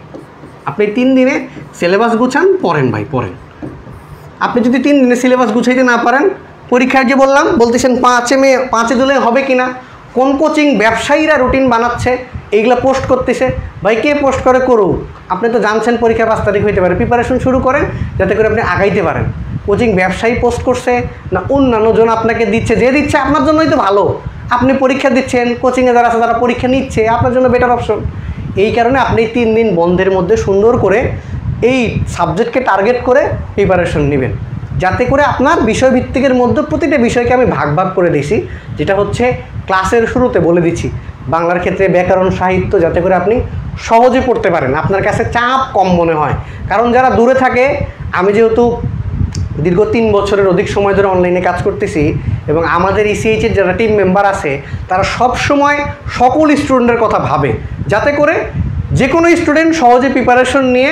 আপনি 3 দিনে সিলেবাস গুছান, পড়েন ভাই পড়েন। আপনি যদি 3 দিনে সিলেবাস গুছাইতে না পারেন, পরীক্ষায় যে বলতেছেন 5 জুলাই হবে কিনা, কোন কোচিং ব্যবসায়ীরা রুটিন বানাচ্ছে এইগুলো পোস্ট করতেছে, ভাই কে পোস্ট করে করুক, আপনি তো জানছেন পরীক্ষা 5 তারিখ হইতে পারে, প্রিপারেশন শুরু করেন যাতে করে আপনি আগাইতে পারেন। কোচিং ব্যবসায়ী পোস্ট করছে না অন্যান্য জন আপনাকে দিচ্ছে, যে দিচ্ছে আপনার জন্যই তো ভালো, আপনি পরীক্ষা দিচ্ছেন, কোচিংয়ে যারা আছে তারা পরীক্ষা নিচ্ছে, আপনার জন্য বেটার অপশন। এই কারণে আপনি 3 দিন বন্ধের মধ্যে সুন্দর করে এই সাবজেক্টকে টার্গেট করে প্রিপারেশন নেবেন, যাতে করে আপনার বিষয়ভিত্তিকের মধ্যে প্রতিটা বিষয়কে আমি ভাগ করে দিয়েছি, যেটা হচ্ছে ক্লাসের শুরুতে বলে দিচ্ছি। বাংলার ক্ষেত্রে ব্যাকরণ সাহিত্য, যাতে করে আপনি সহজে পড়তে পারেন, আপনার কাছে চাপ কম মনে হয়। কারণ যারা দূরে থাকে, আমি যেহেতু দীর্ঘ 3 বছরের অধিক সময় ধরে অনলাইনে কাজ করতেছি, এবং আমাদের ইসিএইচের যারা টিম মেম্বার আছে তারা সব সময় সকল স্টুডেন্টের কথা ভাবে, যাতে করে যে কোনো স্টুডেন্ট সহজে প্রিপারেশন নিয়ে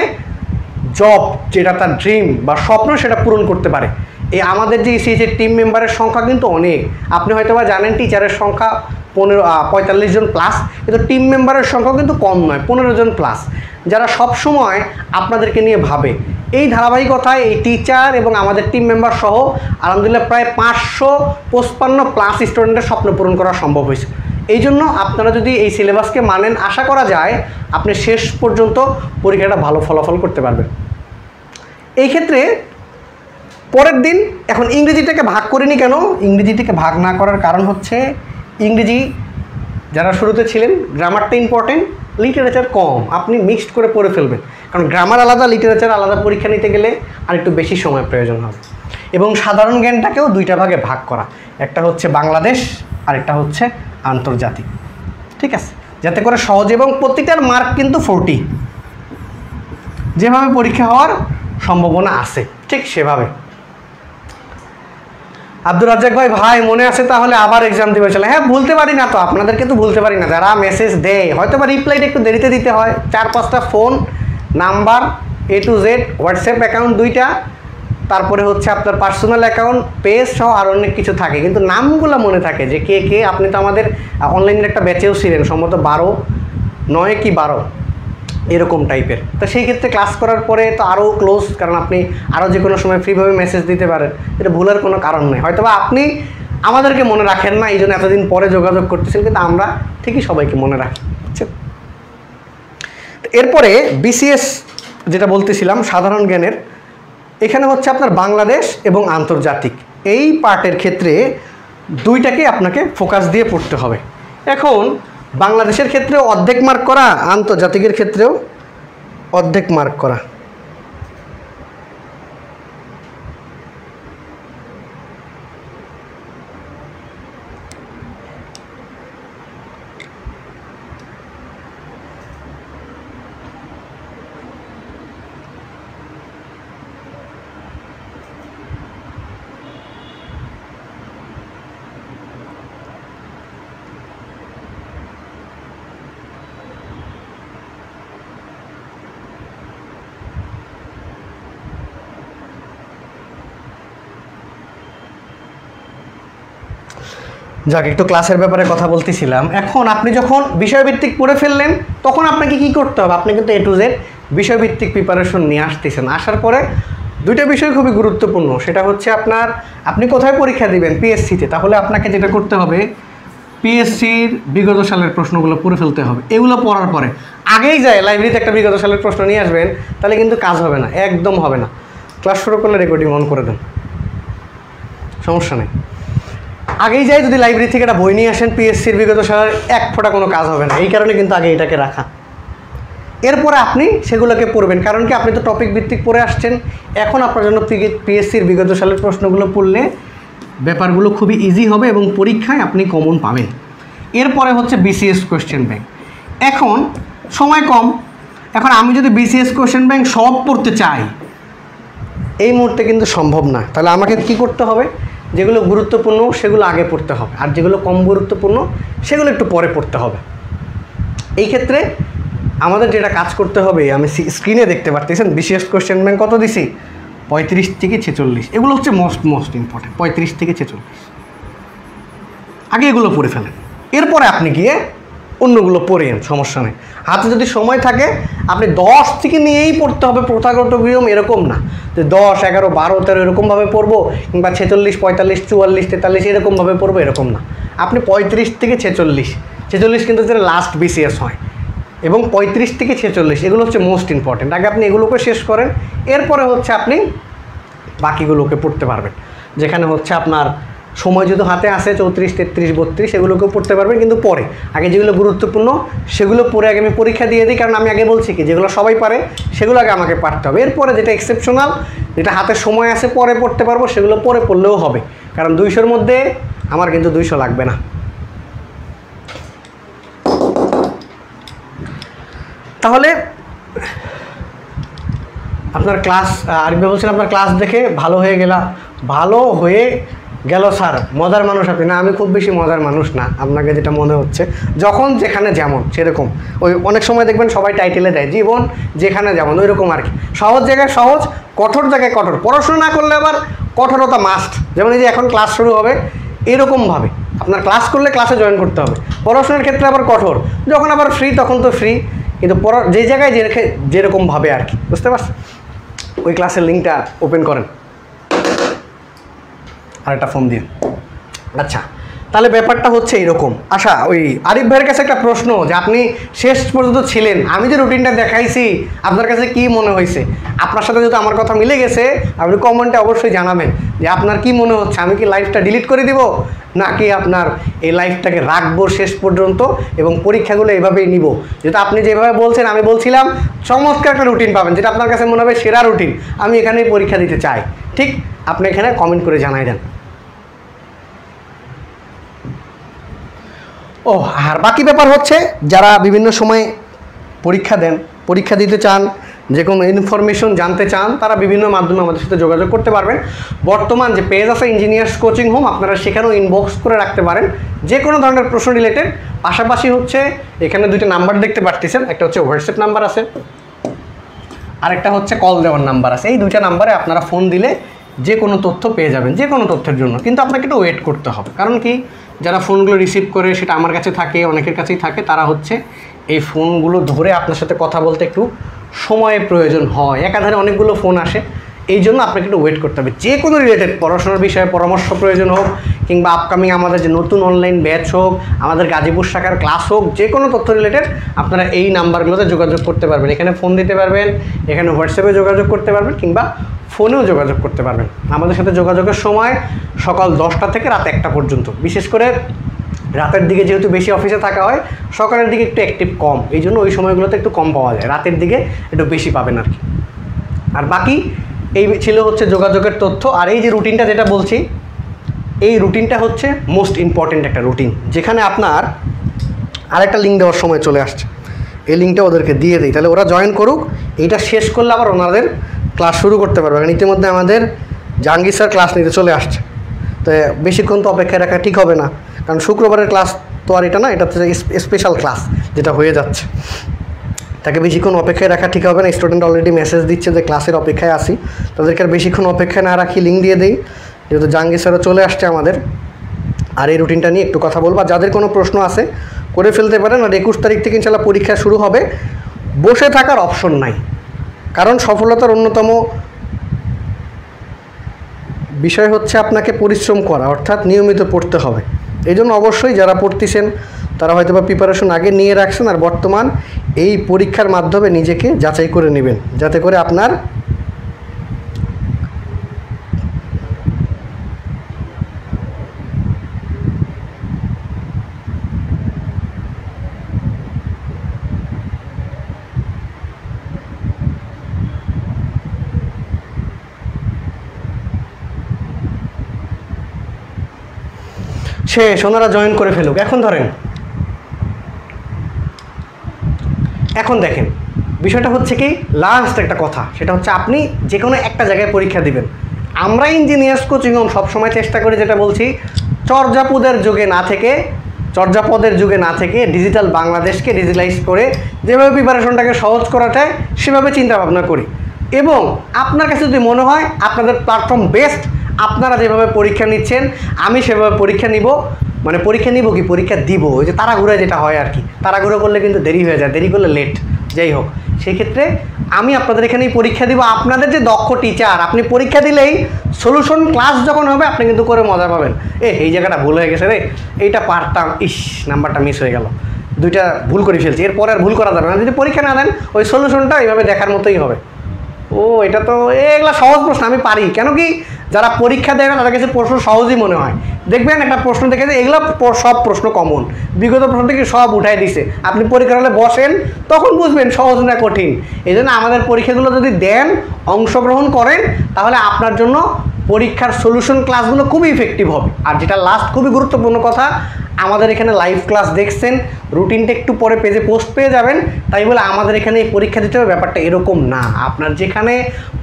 জব যেটা তার ড্রিম বা স্বপ্ন সেটা পূরণ করতে পারে। এই আমাদের যে ইসিএইচের টিম মেম্বারের সংখ্যা কিন্তু অনেক, আপনি হয়তো বা জানেন টিচারের সংখ্যা 45 জন প্লাস, কিন্তু টিম মেম্বারের সংখ্যাও কিন্তু কম নয়, 15 জন প্লাস, যারা সব সময় আপনাদেরকে নিয়ে ভাবে। এই ধারাবাহিকতায় এই টিচার এবং আমাদের টিম মেম্বার সহ আলহামদুলিল্লাহ প্রায় 555+ স্টুডেন্টের স্বপ্ন পূরণ করা সম্ভব হয়েছে। এই জন্য আপনারা যদি এই সিলেবাসকে মানেন, আশা করা যায় আপনি শেষ পর্যন্ত পরীক্ষাটা ভালো ফলাফল করতে পারবেন। এই ক্ষেত্রে পরের দিন এখন ইংরেজিটাকে ভাগ করিনি কেন? ইংরেজিটাকে ভাগ না করার কারণ হচ্ছে ইংরেজি যারা শুরুতে ছিলেন গ্রামারটা ইম্পর্টেন্ট, লিটারেচার কম, আপনি মিক্সড করে পড়ে ফেলবেন, কারণ গ্রামার আলাদা লিটারেচার আলাদা পরীক্ষা নিতে গেলে আর একটু বেশি সময় প্রয়োজন হবে। এবং সাধারণ জ্ঞানটাকেও দুইটা ভাগে ভাগ করা, একটা হচ্ছে বাংলাদেশ আর একটা হচ্ছে আন্তর্জাতিক, ঠিক আছে, যাতে করে সহজ এবং প্রতিটার মার্ক কিন্তু 40, যেভাবে পরীক্ষা হওয়ার সম্ভাবনা আছে ঠিক সেভাবে। আব্দুর রাজ্জাক ভাই মনে আছে তাহলে আবার এক্সাম দিবে চলে? হ্যাঁ, ভুলতে পারি না তো, আপনাদেরকে তো ভুলতে পারি না। যারা মেসেজ দেয় হয়তো বা রিপ্লাইটা একটু দেরিতে দিতে হয়, 4-5টা phone number A to Z, WhatsApp account 2টা, তারপরে হচ্ছে আপনার পার্সোনাল অ্যাকাউন্ট, পেজ সহ আর অনেক কিছু থাকে, কিন্তু নামগুলো মনে থাকে যে কে কে। আপনি তো আমাদের অনলাইনের একটা ব্যাচেও ছিলেন, সম্ভবত 9 কি 12 এরকম টাইপের। তো সেই ক্ষেত্রে ক্লাস করার পরে তো আরও ক্লোজ, কারণ আপনি আরও যে কোনো সময় ফ্রিভাবে মেসেজ দিতে পারেন, এটা ভুলার কোনো কারণ নেই। হয়তো বা আপনি আমাদেরকে মনে রাখেন না, এই জন্য এতদিন পরে যোগাযোগ করতেছেন, কিন্তু আমরা ঠিকই সবাইকে মনে রাখি, বুঝছেন। এরপরে বিসিএস যেটা বলতেছিলাম সাধারণ জ্ঞানের, এখানে হচ্ছে আপনার বাংলাদেশ এবং আন্তর্জাতিক, এই পার্টের ক্ষেত্রে দুইটাকে আপনাকে ফোকাস দিয়ে পড়তে হবে। এখন বাংলাদেশের ক্ষেত্রেও অর্ধেক মার্ক করা, আন্তর্জাতিকের ক্ষেত্রেও অর্ধেক মার্ক করা। যাক, একটু ক্লাসের ব্যাপারে কথা বলতেছিলাম। এখন আপনি যখন বিষয়ভিত্তিক পড়ে ফেললেন, তখন আপনাকে কি করতে হবে? আপনি কিন্তু A to Z বিষয়ভিত্তিক প্রিপারেশন নিয়ে আসতেছেন। আসার পরে দুইটা বিষয় খুবই গুরুত্বপূর্ণ, সেটা হচ্ছে আপনি কোথায় পরীক্ষা দিবেন? পিএসসিতে। তাহলে আপনাকে যেটা করতে হবে, পিএসসির বিগত সালের প্রশ্নগুলো পড়ে ফেলতে হবে। এগুলো পড়ার পরে আগেই যায় লাইব্রেরিতে একটা বিগত সালের প্রশ্ন নিয়ে আসবেন, তাহলে কিন্তু কাজ হবে না, একদম হবে না। ক্লাস শুরু করলে রেকর্ডিং অন করে দেন, সমস্যা নেই। আগেই যাই যদি লাইব্রেরি থেকে একটা বই নিয়ে আসেন পিএসসির বিগত সালের, এক ফোঁটা কোনো কাজ হবে না। এই কারণে কিন্তু আগে এটাকে রাখা, এরপরে আপনি সেগুলোকে পড়বেন। কারণ কি, আপনি তো টপিক ভিত্তিক পড়ে আসছেন, এখন আপনার জন্য পিএসসির বিগত সালের প্রশ্নগুলো পড়লে ব্যাপারগুলো খুবই ইজি হবে এবং পরীক্ষায় আপনি কমন পাবেন। এরপরে হচ্ছে বিসিএস কোয়েশ্চেন ব্যাংক। এখন সময় কম, এখন আমি যদি বিসিএস কোয়েশ্চেন ব্যাংক সব পড়তে চাই, এই মুহূর্তে কিন্তু সম্ভব না। তাহলে আমাকে কি করতে হবে? যেগুলো গুরুত্বপূর্ণ সেগুলো আগে পড়তে হবে, আর যেগুলো কম গুরুত্বপূর্ণ সেগুলো একটু পরে পড়তে হবে। এই ক্ষেত্রে আমাদের যেটা কাজ করতে হবে, আমি স্ক্রিনে দেখতে পারতেছেন বিসিএস কোয়েশ্চেন ব্যাংক কত দিছি, 35 থেকে 46। এগুলো হচ্ছে মোস্ট ইম্পর্টেন্ট, 35 থেকে 46। আগে এগুলো পড়ে ফেলেন, এরপরে আপনি গিয়ে অন্যগুলো পড়েন, সমস্যা নেই। হাতে যদি সময় থাকে আপনি 10 থেকে নিয়েই পড়তে হবে, প্রথাগত নিয়ম এরকম না যে 10, 11, 12, 13 এরকমভাবে পড়বো, কিংবা 46, 45, 44, 43 এরকমভাবে পড়বো, এরকম না। আপনি 35 থেকে 46 কিন্তু যেটা লাস্ট বিসিএস হয়, এবং 35 থেকে 46 এগুলো হচ্ছে মোস্ট ইম্পর্টেন্ট। আগে আপনি এগুলোকে শেষ করেন, এরপরে হচ্ছে আপনি বাকিগুলোকে পড়তে পারবেন। যেখানে হচ্ছে আপনার সময় যদি হাতে আসে 34, 33, 32 এগুলোকেও পড়তে পারবেন, কিন্তু পরে আগে যেগুলো গুরুত্বপূর্ণ সেগুলো পরে আগে আমি পরীক্ষা দিয়ে দিই। কারণ আমি আগে বলছি কি, যেগুলো সবাই পারে সেগুলো আগে আমাকে পারতে হবে। এরপরে যেটা এক্সেপশনাল, যেটা হাতে সময় আছে পরে পড়তে পারবো, সেগুলো পরে পড়লেও হবে। কারণ 200-র মধ্যে আমার কিন্তু 200 লাগবে না। তাহলে আপনার ক্লাস, আরিফ বলছেন আপনার ক্লাস দেখে ভালো হয়ে গেল স্যার, মজার মানুষ আপনি। না, আমি খুব বেশি মজার মানুষ না, আপনাকে যেটা মনে হচ্ছে। যখন যেখানে যেমন সেরকম, ওই অনেক সময় দেখবেন সবাই টাইটেলে দেয় জীবন যেখানে যেমন, ওই রকম আর কি। সহজ জায়গায় সহজ, কঠোর জায়গায় কঠোর। পড়াশোনা না করলে আবার কঠোরতা মাস্ট। যেমন এই যে এখন ক্লাস শুরু হবে, এরকমভাবে আপনার ক্লাস করলে ক্লাসে জয়েন করতে হবে। পড়াশোনার ক্ষেত্রে আবার কঠোর, যখন আবার ফ্রি তখন তো ফ্রি, কিন্তু যে জায়গায় যেরকমভাবে আর কি, বুঝতে পারছেন? ওই ক্লাসের লিঙ্কটা ওপেন করেন আর একটা ফোন দিন। আচ্ছা, তাহলে ব্যাপারটা হচ্ছে এরকম। আচ্ছা, ওই আরিফ ভাইয়ের কাছে একটা প্রশ্ন, যে আপনি শেষ পর্যন্ত ছিলেন, আমি যে রুটিনটা দেখাইছি আপনার কাছে কি মনে হয়েছে? আপনার সাথে যদি আমার কথা মিলে গেছে আপনি কমেন্টে অবশ্যই জানাবেন যে আপনার কি মনে হচ্ছে, আমি কি লাইফটা ডিলিট করে দিব নাকি আপনার এই লাইফটাকে রাখবো শেষ পর্যন্ত এবং পরীক্ষাগুলো এভাবেই নিব। যেহেতু আপনি যেভাবে বলছেন, আমি বলছিলাম চমৎকার একটা রুটিন পাবেন, যেটা আপনার কাছে মনে হবে সেরা রুটিন, আমি এখানেই পরীক্ষা দিতে চাই। ঠিক, আপনি এখানে কমেন্ট করে জানাই দেন। ও, আর বাকি ব্যাপার হচ্ছে যারা বিভিন্ন সময় পরীক্ষা দেন, পরীক্ষা দিতে চান, যে কোনো ইনফরমেশন জানতে চান, তারা বিভিন্ন মাধ্যমে আমাদের সাথে যোগাযোগ করতে পারবেন। বর্তমান যে পেজ আছে ইঞ্জিনিয়ার্স কোচিং হোম, আপনারা সেখানেও ইনবক্স করে রাখতে পারেন যে কোনো ধরনের প্রশ্ন রিলেটেড। পাশাপাশি হচ্ছে এখানে দুইটা নাম্বার দেখতে পাচ্ছেন, একটা হচ্ছে হোয়াটসঅ্যাপ নাম্বার আছে, আরেকটা হচ্ছে কল দেওয়ার নাম্বার আছে। এই দুইটা নাম্বারে আপনারা ফোন দিলে যে কোনো তথ্য পেয়ে যাবেন, যে কোনো তথ্যের জন্য। কিন্তু আপনাকে একটু ওয়েট করতে হবে, কারণ কি, যারা ফোনগুলো রিসিভ করে, সেটা আমার কাছে থাকে, অনেকের কাছেই থাকে, তারা হচ্ছে এই ফোনগুলো ধরে আপনার সাথে কথা বলতে একটু সময়ের প্রয়োজন হয়, একাধারে অনেকগুলো ফোন আসে, এই জন্য আপনাকে একটু ওয়েট করতে হবে। যে কোনো রিলেটেড পড়াশোনার বিষয়ে পরামর্শ প্রয়োজন হোক, কিংবা আপকামিং আমাদের যে নতুন অনলাইন ব্যাচ হোক, আমাদের গাজীপুর শাখার ক্লাস হোক, যে কোনো তথ্য রিলেটেড আপনারা এই নাম্বারগুলোতে যোগাযোগ করতে পারবেন। এখানে ফোন দিতে পারবেন, এখানে হোয়াটসঅ্যাপে যোগাযোগ করতে পারবেন, কিংবা ফোনেও যোগাযোগ করতে পারবেন। আমাদের সাথে যোগাযোগের সময় সকাল 10টা থেকে রাত 1টা পর্যন্ত। বিশেষ করে রাতের দিকে যেহেতু বেশি অফিসে থাকা হয়, সকালের দিকে একটু অ্যাক্টিভ কম, এই জন্য ওই সময়গুলোতে একটু কম পাওয়া যায়, রাতের দিকে একটু বেশি পাবেন আর কি। আর বাকি এই ছিল হচ্ছে যোগাযোগের তথ্য। আর এই যে রুটিনটা যেটা বলছি, এই রুটিনটা হচ্ছে মোস্ট ইম্পর্টেন্ট একটা রুটিন, যেখানে আপনার আরেকটা লিঙ্ক দেওয়ার সময় চলে আসছে, এই লিঙ্কটা ওদেরকে দিয়ে দিই, তাহলে ওরা জয়েন করুক। এইটা শেষ করলে আবার ওনাদের ক্লাস শুরু করতে পারবে। কারণ ইতিমধ্যে আমাদের জাহাঙ্গীর স্যার ক্লাস নিতে চলে আসছে, তো বেশিক্ষণ তো অপেক্ষায় রাখা ঠিক হবে না, কারণ শুক্রবারের ক্লাস তো আর এটা না, এটা হচ্ছে স্পেশাল ক্লাস যেটা হয়ে যাচ্ছে, তাকে বেশিক্ষণ অপেক্ষায় রাখা ঠিক হবে না। স্টুডেন্ট অলরেডি মেসেজ দিচ্ছে যে ক্লাসের অপেক্ষায় আসি, তাদেরকে আর বেশিক্ষণ অপেক্ষায় না রাখি, লিঙ্ক দিয়ে দিই, যেহেতু জাহাঙ্গীর স্যারও চলে আসছে আমাদের। আর এই রুটিনটা নিয়ে একটু কথা বলবো, যাদের কোনো প্রশ্ন আছে করে ফেলতে পারেন। আর 21 তারিখ থেকে ইনশাআল্লাহ পরীক্ষা শুরু হবে। বসে থাকার অপশন নাই, কারণ সফলতার অন্যতম বিষয় হচ্ছে আপনাকে পরিশ্রম করা, অর্থাৎ নিয়মিত পড়তে হবে। এই জন্য অবশ্যই যারা পড়তেছেন তারা হয়তো বা প্রিপারেশন আগে নিয়ে রাখছেন, আর বর্তমান এই পরীক্ষার মাধ্যমে নিজেকে যাচাই করে নেবেন, যাতে করে আপনার শেষ, ওনারা জয়েন করে ফেলুক। এখন ধরেন, এখন দেখেন বিষয়টা হচ্ছে কি, লাস্ট একটা কথা, সেটা হচ্ছে আপনি যে কোনো একটা জায়গায় পরীক্ষা দিবেন। আমরা ইঞ্জিনিয়ার্স কোচিং হোম সবসময় চেষ্টা করি, যেটা বলছি, চর্যাপদের যুগে না থেকে ডিজিটাল বাংলাদেশকে ডিজিটালাইজ করে যেভাবে প্রিপারেশনটাকে সহজ করা যায় সেভাবে চিন্তা ভাবনা করি। এবং আপনার কাছে যদি মনে হয় আপনাদের প্ল্যাটফর্ম বেস্ট, আপনারা যেভাবে পরীক্ষা নিচ্ছেন আমি সেভাবে পরীক্ষা নিব, মানে পরীক্ষা নিব কি পরীক্ষা দিব, ওই যে তাড়াহুড়ো যেটা হয় আর কি, তাড়াহুড়ো করলে কিন্তু দেরি হয়ে যায়, দেরি করলে লেট, যাই হোক, সেই ক্ষেত্রে আমি আপনাদের এখানেই পরীক্ষা দিব। আপনাদের যে দক্ষ টিচার, আপনি পরীক্ষা দিলেই সলিউশন ক্লাস যখন হবে আপনি কিন্তু করে মজা পাবেন। এই জায়গাটা ভুল হয়ে গেছে রে, এইটা পারতাম, নাম্বারটা মিস হয়ে গেল, দুইটা ভুল করে ফেলছি, এরপরে আর ভুল করা যাবে না। যদি পরীক্ষা না দেন ওই সলিউশনটা এইভাবে দেখার মতোই হবে। ও এটা তো এগুলা সহজ প্রশ্ন, আমি পারি। কেন কি, যারা পরীক্ষা দেয় না তাদের কাছে প্রশ্ন সহজই মনে হয়। দেখবেন একটা প্রশ্ন দেখে যে এগুলো সব প্রশ্ন কমন, বিগত প্রশ্ন থেকে সব উঠাই দিছে, আপনি পরীক্ষা হলে বসেন তখন বুঝবেন সহজ না কঠিন। এই জন্য আমাদের পরীক্ষাগুলো যদি দেন, অংশগ্রহণ করেন, তাহলে আপনার জন্য পরীক্ষার সলিউশন ক্লাসগুলো খুবই ইফেক্টিভ হবে। আর যেটা লাস্ট খুবই গুরুত্বপূর্ণ কথা, আমাদের এখানে লাইভ ক্লাস দেখছেন, রুটিনটা একটু পরে পেজে পোস্ট পেয়ে যাবেন, তাই বলে আমাদের এখানে এই পরীক্ষা দিতে হবে ব্যাপারটা এরকম না। আপনার যেখানে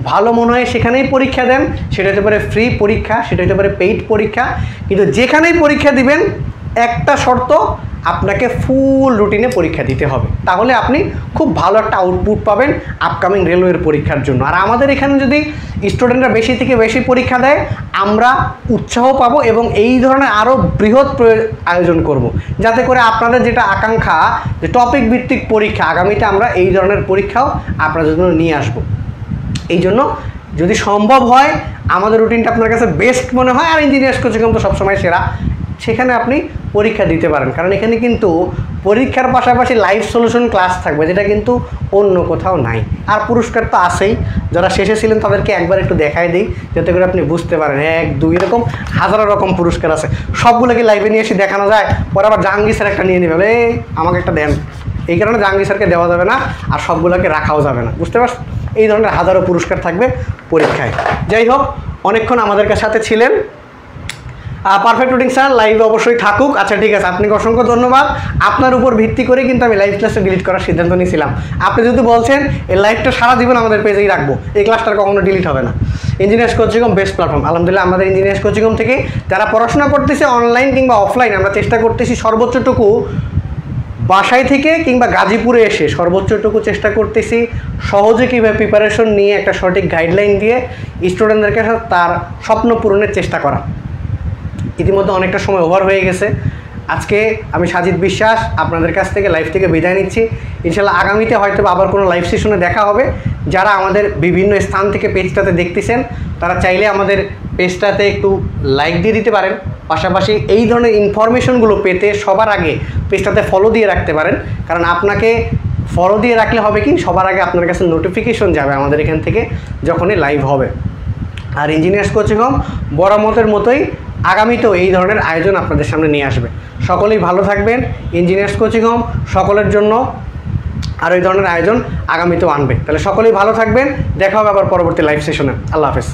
ভালো মনে হয় সেখানেই পরীক্ষা দেন, সেটা হতে পারে ফ্রি পরীক্ষা, সেটা হতে পারে পেইড পরীক্ষা, কিন্তু যেখানেই পরীক্ষা দিবেন একটা শর্ত, আপনাকে ফুল রুটিনে পরীক্ষা দিতে হবে, তাহলে আপনি খুব ভালো একটা আউটপুট পাবেন আপকামিং রেলওয়ের পরীক্ষার জন্য। আর আমাদের এখানে যদি স্টুডেন্টরা বেশি থেকে বেশি পরীক্ষা দেয়, আমরা উৎসাহ পাবো এবং এই ধরনের আরও বৃহৎ আয়োজন করব, যাতে করে আপনাদের যেটা আকাঙ্ক্ষা যে টপিক ভিত্তিক পরীক্ষা, আগামীতে আমরা এই ধরনের পরীক্ষাও আপনাদের জন্য নিয়ে আসবো। এই জন্য যদি সম্ভব হয় আমাদের রুটিনটা আপনার কাছে বেস্ট মনে হয়, আর ইঞ্জিনিয়ার্স কোচিং তো সবসময় সেরা, সেখানে আপনি পরীক্ষা দিতে পারেন। কারণ এখানে কিন্তু পরীক্ষার পাশাপাশি লাইভ সলিউশন ক্লাস থাকবে, যেটা কিন্তু অন্য কোথাও নাই। আর পুরস্কার তো আছেই, যারা শেষে ছিলেন তাদেরকে একবার একটু দেখাই দিই, যাতে করে আপনি বুঝতে পারেন 1 2 এরকম হাজারো রকম পুরস্কার আছে। সবগুলোকে লাইভে নিয়ে এসে দেখানো যায়, পরে আবার জাহাঙ্গীর স্যার একটা নিয়ে নেবে, আমাকে একটা দেন। এই কারণে জাহাঙ্গীর স্যারকে দেওয়া যাবে না, আর সবগুলোকে রাখাও যাবে না, বুঝতে পারছেন? এই ধরনের হাজারো পুরস্কার থাকবে পরীক্ষায়। যাই হোক, অনেকক্ষণ আমাদের সাথে ছিলেন। পারফেক্ট রুটিন স্যার লাইভ অবশ্যই থাকুক। আচ্ছা ঠিক আছে, আপনাকে অসংখ্য ধন্যবাদ। আপনার উপর ভিত্তি করে কিন্তু আমি লাইভ ক্লাসে ডিলিট করার সিদ্ধান্ত নিয়েছিলাম। আপনি যদি বলছেন এই লাইভটা সারা জীবন আমাদের পেজেই রাখবো, এই ক্লাসটা কখনো ডিলিট হবে না। Engineers coaching best platform. আলহামদুলিল্লাহ আমাদের ইঞ্জিনিয়ার্স কোচিং থেকে যারা পড়াশোনা করতেছে অনলাইন কিংবা অফলাইন, আমরা চেষ্টা করতেছি সর্বোচ্চটুকু বাসায় থেকে কিংবা গাজীপুরে এসে সর্বোচ্চটুকু চেষ্টা করতেছি সহজে কীভাবে প্রিপারেশন নিয়ে একটা সঠিক গাইডলাইন দিয়ে স্টুডেন্টদেরকে তার স্বপ্ন পূরণের চেষ্টা করা। ইতিমধ্যে অনেকটা সময় ওভার হয়ে গেছে। আজকে আমি সাজিদ বিশ্বাস আপনাদের কাছ থেকে লাইভ থেকে বিদায় নিচ্ছি। ইনশাল্লাহ আগামীতে হয়তো আবার কোনো লাইভ সেশনে দেখা হবে। যারা আমাদের বিভিন্ন স্থান থেকে পেজটাতে দেখতেছেন তারা চাইলে আমাদের পেজটাতে একটু লাইক দিয়ে দিতে পারেন, পাশাপাশি এই ধরনের ইনফরমেশনগুলো পেতে সবার আগে পেজটাতে ফলো দিয়ে রাখতে পারেন। কারণ আপনাকে ফলো দিয়ে রাখলে হবে কি, সবার আগে আপনার কাছে নোটিফিকেশন যাবে আমাদের এখান থেকে যখনই লাইভ হবে। আর ইঞ্জিনিয়ার্স কোচিং হোম বরাবরের মতোই আগামীতেও এই ধরনের আয়োজন আপনাদের সামনে নিয়ে আসবে। সকলেই ভালো থাকবেন। ইঞ্জিনিয়ার্স কোচিং হোম সকলের জন্য আর এই ধরনের আয়োজন আগামীতেও আনবে। তাহলে সকলেই ভালো থাকবেন। দেখা হবে আবার পরবর্তী লাইভ সেশনে। আল্লাহ হাফেজ।